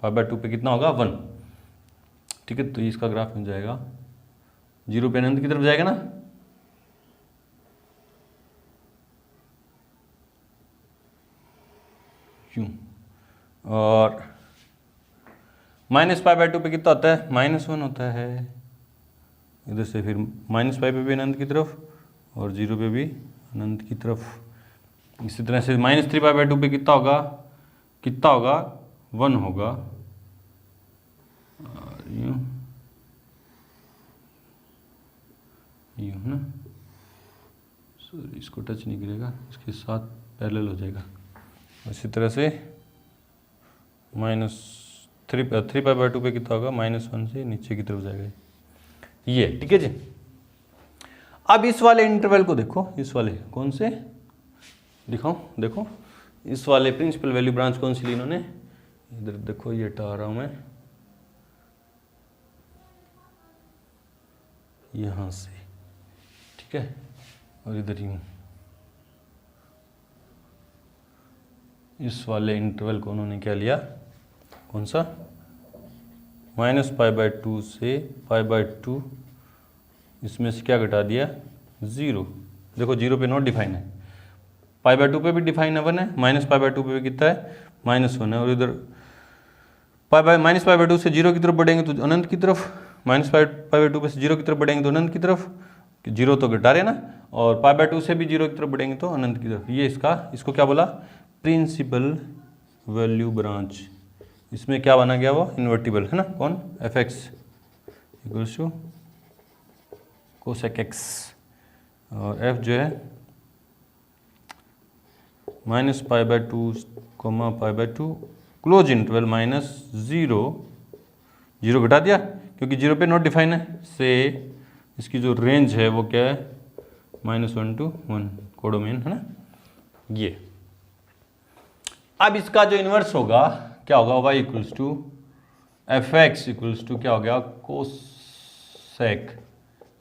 पाई बाय 2 पे कितना होगा, 1। ठीक है। तो इसका ग्राफ मिल जाएगा, 0 पे अनंत की तरफ जाएगा ना, क्यों, और -पाई बाय 2 पे कितना होता है, -1 होता है। इधर से फिर -पाई पे भी अनंत की तरफ, और 0 पे भी अनंत की तरफ। इसी तरह से -3 पाई बाय 2 पे कितना होगा, 1 होगा। और यूँ ना, सॉरी इसको टच नहीं करेगा, इसके साथ पैरेलल हो जाएगा। इसी तरह से -3 पाई बाय 2 पे कितना होगा, -1 से नीचे की तरफ जाएगा ये। ठीक है जी। अब इस वाले इंटरवल को देखो, इस वाले कौन से दिखाऊं, देखो इस वाले प्रिंसिपल वैल्यू ब्रांच कौन सी ली इन्होंने, इधर देखो, ये हटा रहा हूं मैं, यहां से। ठीक है। और इधर यूं, इस वाले इंटरवल को उन्होंने क्या लिया, कौन सा, -पाई बाय 2 से पाई बाय 2, इसमें से क्या घटा दिया, 0। देखो 0 पे नॉट डिफाइन है, पाई बाय 2 पे भी डिफाइन है 1 है, -पाई बाय 2 पे भी कितना है, -1 है। और इधर -पाई बाय 2 से 0 की तरफ बढ़ेंगे तो अनंत की तरफ, -पाई बाय 2 पे से 0 की तरफ बढ़ेंगे तो अनंत की तरफ, 0 तो घटा रहे ना, और पाई बाय 2 से भी 0 की तरफ बढ़ेंगे तो अनंत की तरफ। ये इसको क्या बोला, प्रिंसिपल वैल्यू ब्रांच। इसमें क्या बना गया, वो इन्वर्टिबल है ना, कौन, f x equals to cosec x, और एफ जो है -pi by 2, pi by 2, close interval -0 zero घटा दिया क्योंकि जीरो पे नॉट डिफाइन है, से इसकी जो रेंज है वो क्या है -1 to 1 कोडोमेन है ना ये। अब इसका जो इन्वर्स होगा क्या होगा, y equals to f x equals to क्या हो गया कोसेक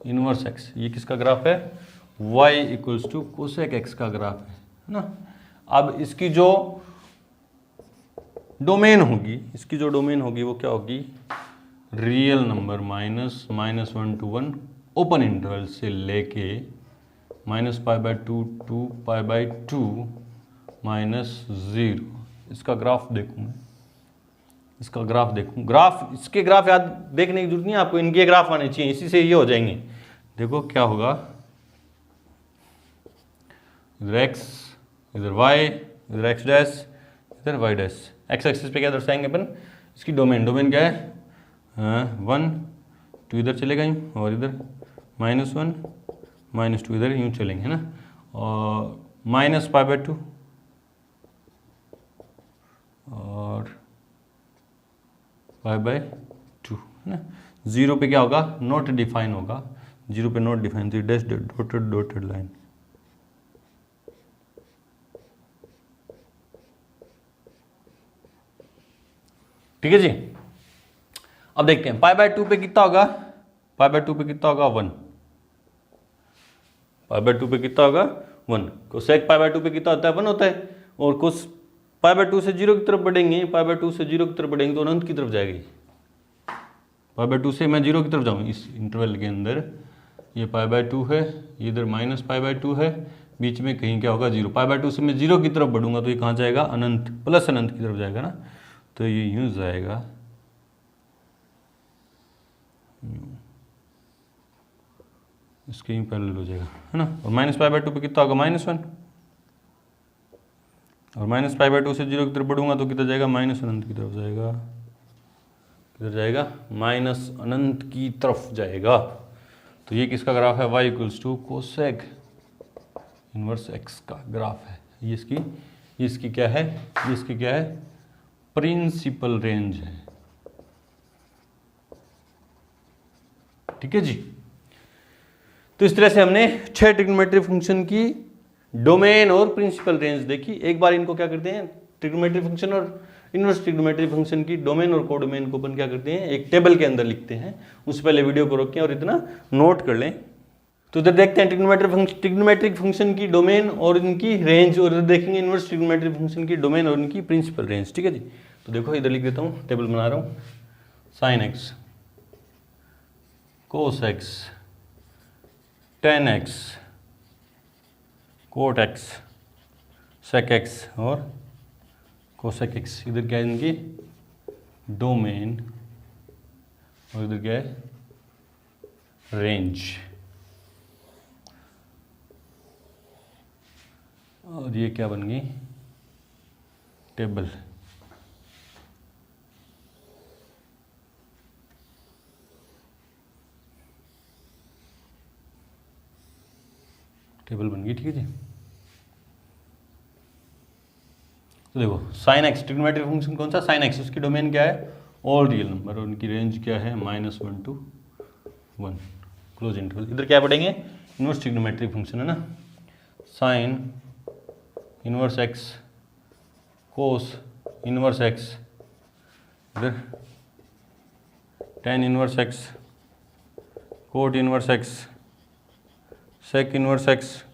इनवर्स x। ये किसका ग्राफ है, y equals to cosec x का ग्राफ है ना। अब इसकी जो डोमेन होगी, इसकी जो डोमेन होगी वो क्या होगी, real number -1 to 1 open interval से लेके -π/2 to π/2 -0। इसका ग्राफ देखूँ मैं, इसका ग्राफ देखूँ, ग्राफ इसके ग्राफ याद देखने की जरूरत नहीं है आपको, इनके ग्राफ आने चाहिए, इसी से ये हो जाएंगे। देखो क्या होगा, इधर x इधर y इधर x डैश इधर y डैश। x एक्सिस पे क्या दर्शाएंगे अपन, इसकी डोमेन, डोमेन क्या है 1 2 इधर चलेगा यूँ, और इधर -1 -2 इधर यूँ चलेंगे है ना, और -π/2 और π/2 है ना। जीरो पे क्या होगा, नॉट डिफाइन होगा, जीरो पे नॉट डिफाइन, तो डैश डॉटेड डॉटेड लाइन। ठीक है जी। अब देखते हैं π/2 पे कितना होगा, π/2 पे कितना होगा 1, π/2 पे कितना होगा 1, कोसेक π/2 पे कितना होता है 1 होता है, और कोस π/2 से 0 की तरफ बढ़ेंगे, π/2 से 0 की तरफ बढ़ेंगे तो अनंत की तरफ जाएगी। π/2 से मैं 0 की तरफ जाऊँ इस इंटरवल के अंदर, ये π/2 है, ये इधर -π/2 है, बीच में कहीं क्या होगा 0। π/2 से मैं 0 की तरफ बढ़ूंगा तो ये कहाँ जाएगा, अनंत प्लस अनंत की तरफ जाएगा ना, तो ये यूँ जाएगा, इसके यूँ पैरेलल हो जाएगा है ना। और -π/2 पे कितना होगा -1, और -π/2 से 0 की तरफ बढ़ूंगा तो किधर जाएगा, माइनस अनंत की तरफ जाएगा, किधर जाएगा, माइनस अनंत की तरफ जाएगा। तो ये किसका ग्राफ है, y equals to cosec inverse x का ग्राफ है। ये इसकी क्या है, ये इसकी क्या है, प्रिंसिपल रेंज है। ठीक है जी। तो इस तरह से हमने 6 ट्रिग्नोमेट्रिक फंक्शन की डोमेन और प्रिंसिपल रेंज देखी। एक बार इनको क्या करते हैं, ट्रिग्नोमेट्रिक फंक्शन और इनवर्स ट्रिग्नोमेट्रिक फंक्शन की डोमेन और कोडोमेन को अपन क्या करते हैं, एक टेबल के अंदर लिखते हैं। उससे पहले वीडियो को रोकें और इतना नोट कर लें। तो इधर देखते हैं ट्रिग्नोमेट्रिक फंक्शन की डोमेन और इनकी रेंज, और इधर देखेंगे इनवर्स ट्रिग्नोमेट्रिक फंक्शन की डोमेन और इनकी प्रिंसिपल रेंज। ठीक है जी। तो देखो इधर लिख देता हूँ, टेबल बना रहा हूँ, sine x, cos x, tan x, cot x, sec x और कोसेक एक्स। इधर क्या है इनकी डोमेन और इधर क्या है रेंज। और ये क्या बन गई, टेबल। टेबल बन गई। ठीक है जी। तो देखो साइन एक्स ट्रिग्नोमेट्रिक फंक्शन कौन सा, साइन एक्स, उसकी डोमेन क्या है, ऑल रियल नंबर, और उनकी रेंज क्या है, -1 to 1 क्लोज इंटरवल। इधर क्या पढ़ेंगे, इनवर्स ट्रिग्नोमेट्रिक फंक्शन है ना, sine inverse x, cos inverse x, इधर tan inverse x, cot inverse x, sec inverse x,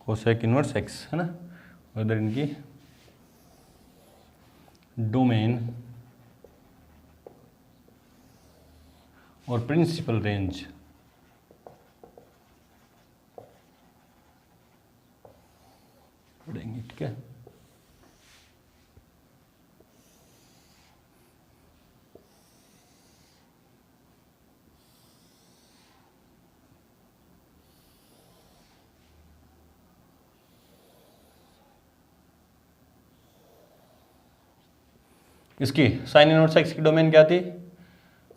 cosec inverse x है ना। इधर इनकी डोमेन और प्रिंसिपल रेंज। पढ़ेंगे। ठीक है। इसकी साइन इनवर्स एक्स की डोमेन क्या थी,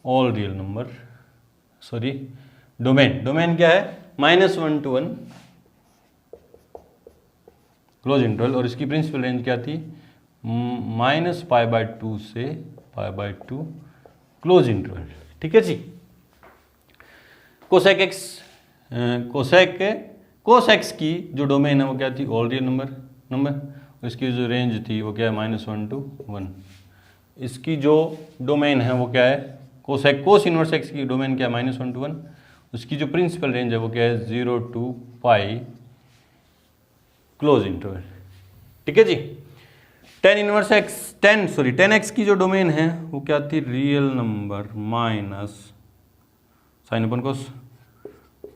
all real number, sorry domain क्या है, -1 to 1 क्लोज इंटरवल, और इसकी प्रिंसिपल रेंज क्या थी, -π/2 से π/2 क्लोज इंटरवल। ठीक है जी। कोसेक एक्स कोस एक्स की जो डोमेन है वो क्या थी, ऑल रियल नंबर। इसकी जो रेंज थी वो क्या है, -1 to 1। इसकी जो डोमेन है वो क्या है, कोस इनवर्स एक्स की डोमेन क्या है, -1 to 1। उसकी जो प्रिंसिपल रेंज है वो क्या है, 0 to पाई क्लोज इंटरवल। ठीक है जी। tan x की जो डोमेन है वो क्या थी, real number minus sine upon cos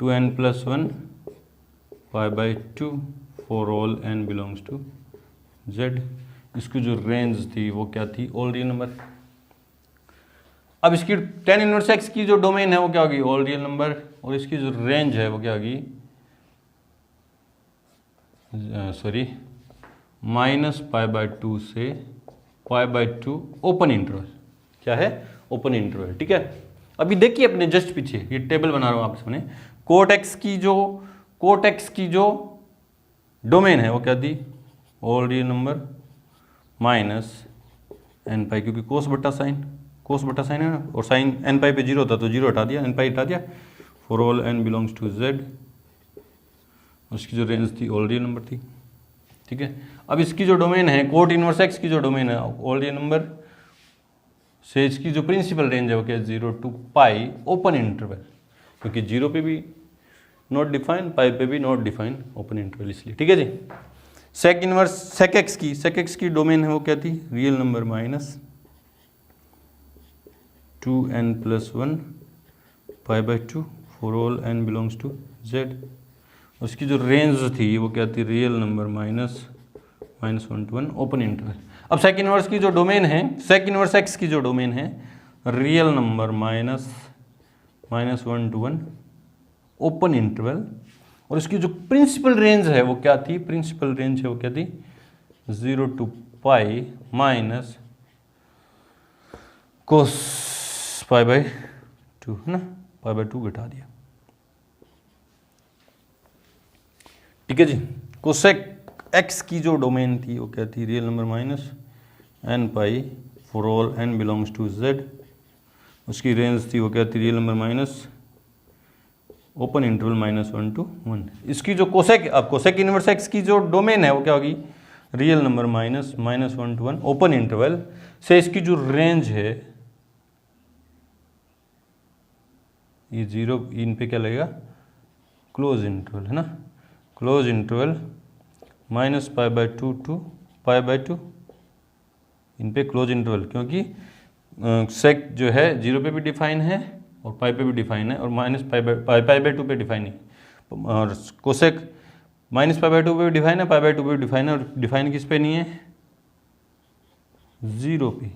2n+1 π/2 for all n belongs to z। इसकी जो रेंज थी वो क्या थी, ऑल रियल नंबर। अब इसकी tan इनवर्स x की जो डोमेन है वो क्या होगी, ऑल रियल नंबर, और इसकी जो रेंज है वो क्या होगी, -π/2 से π/2 ओपन इंटरवल। क्या है, ओपन इंटरवल। ठीक है। अभी देखिए अपने जस्ट पीछे ये टेबल बना रहा हूं आपके सामने। कोट एक्स की जो डोमेन है वो क्या थी, all real number minus n π, क्योंकि कोस बटा साइन है ना, और साइन n π पे 0 होता तो 0 हटा दिया, n π हटा दिया, for all n belongs to z। उसकी जो रेंज थी ऑल रियल नंबर थी। ठीक है। अब इसकी जो डोमेन है, कोट इनवर्स एक्स की जो डोमेन है ऑल रियल नंबर से, इसकी जो प्रिंसिपल रेंज है वो क्या है, 0 to पाई ओपन इंटरवल, क्योंकि 0 पे भी नॉट डिफाइन, पाई पे भी नॉट डिफाइन, ओपन इंटरवल इसलिए। ठीक है जी। सेक एक्स की डोमेन है वो क्या थी, real number minus 2n+1 π/2 for all n belongs to z। उसकी जो रेंज थी वो क्या थी, real number -1 to 1 open interval. अब सेक इनवर्स की जो डोमेन है, सेक इनवर्स एक्स की जो डोमेन है, real number -1 to 1 open interval, और इसकी जो प्रिंसिपल रेंज है वो क्या थी, 0 to पाई माइनस कोस π/2 है ना, π/2 घटा दिया। ठीक है जी। कोसेक एक्स की जो डोमेन थी वो क्या थी, real number -n π for all n belongs to z। उसकी रेंज थी वो क्या थी, real number minus open interval -1 to 1। इसकी जो कोसेक इनवर्स एक्स की जो डोमेन है वो क्या होगी, real number -1 to 1 open interval से, इसकी जो रेंज है ये 0 इन पे क्या लगेगा, क्लोज इंटरवल है ना, क्लोज इंटरवल -π/2 to π/2 इन पे क्लोज इंटरवल, क्योंकि सेक जो है 0 पे भी डिफाइन है और पाई पे भी डिफाइन है, और -π/2 पे डिफाइन है, और कोसेक -π/2 पे भी डिफाइन है, π/2 पे भी डिफाइन है, और डिफाइन किस पे नहीं है, 0 पे।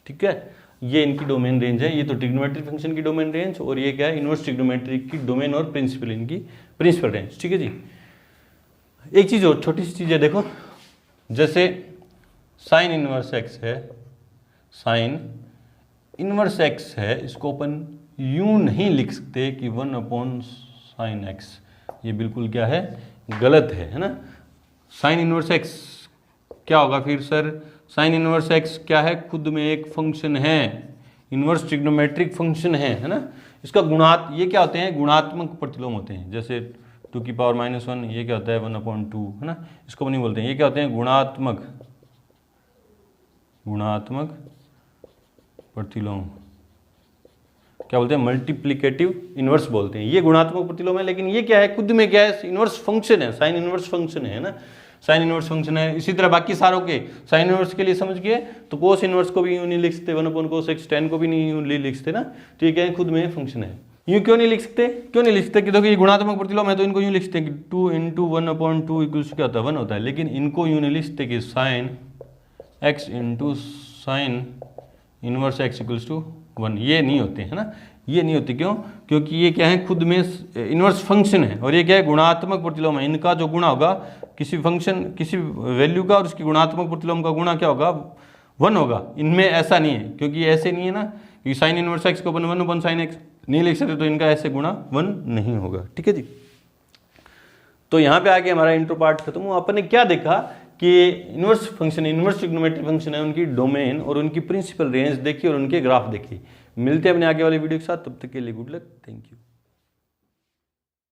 ठीक है। ये इनकी डोमेन रेंज है। ये तो ट्रिग्नोमेट्रिक फंक्शन की डोमेन रेंज, और ये क्या है, इनवर्स ट्रिग्नोमेट्रिक की डोमेन और प्रिंसिपल, इनकी प्रिंसिपल रेंज। ठीक है जी। एक चीज़ और, छोटी सी चीज़ है, देखो, जैसे साइन इनवर्स एक्स है, साइन इनवर्स एक्स है, इसको अपन यूं नहीं लिख सकते कि 1/sin x। ये बिल्कुल क्या है, गलत है ना। साइन इनवर्स एक्स क्या होगा फिर सर, साइन इनवर्स एक्स क्या है, खुद में एक फंक्शन है, इनवर्स ट्रिग्नोमेट्रिक फंक्शन है ना। इसका ये क्या होते हैं, गुणात्मक प्रतिलोम होते हैं। जैसे 2 की पावर -1, ये क्या होता है, 1/2 है ना। इसको नहीं बोलते हैं, ये क्या होते हैं, गुणात्मक प्रतिलोम। क्या बोलते हैं, मल्टीप्लिकेटिव इनवर्स बोलते हैं। ये गुणात्मक प्रतिलोम है, लेकिन ये क्या है, खुद में क्या है, इनवर्स फंक्शन है, साइन इनवर्स फंक्शन है ना, साइन इनवर्स फंक्शन है। इसी तरह बाकी सारों के साइन इनवर्स के लिए समझ गए, तो कोस इनवर्स को भी यूं नहीं लिख सकते, 1/cos x, tan को भी नहीं यूं लिख सकते ना। तो ये क्या है, खुद में फंक्शन है। यूं क्यों नहीं लिख सकते, कि देखो ये गुणात्मक प्रतिलोम है, तो इनको यूं लिख सकते हैं कि 2 × 1/2 इक्वल्स क्या होता है, 1 होता है। लेकिन इनको यूं नहीं लिख सकते कि sine x × sine inverse x equals to 1, ये नहीं होते है ना। ये नहीं होते क्यों, क्योंकि ये क्या है, खुद में इनवर्स फंक्शन है, और ये क्या है, गुणात्मक प्रतिलोम है। इनका जो गुणा होगा किसी फंक्शन, किसी वैल्यू का, और उसकी गुणात्मक प्रतिलोम का गुणा क्या होगा, 1 होगा। इनमें ऐसा नहीं है, क्योंकि ऐसे नहीं है ना, कि साइन इनवर्स x को 1/sin x नहीं लिख सकते, तो इनका ऐसे गुणा 1 नहीं होगा। ठीक है जी। तो यहाँ पे आके हमारा इंट्रो पार्ट खत्म हुआ। अपन ने क्या देखा कि inverse function, inverse trigonometric function है, उनकी डोमेन और उनकी प्रिंसिपल रेंज देखी और उनके ग्राफ देखी। मिलते हैं अपने आगे वाले वीडियो के साथ, तब तक के लिए गुड लक, थैंक यू।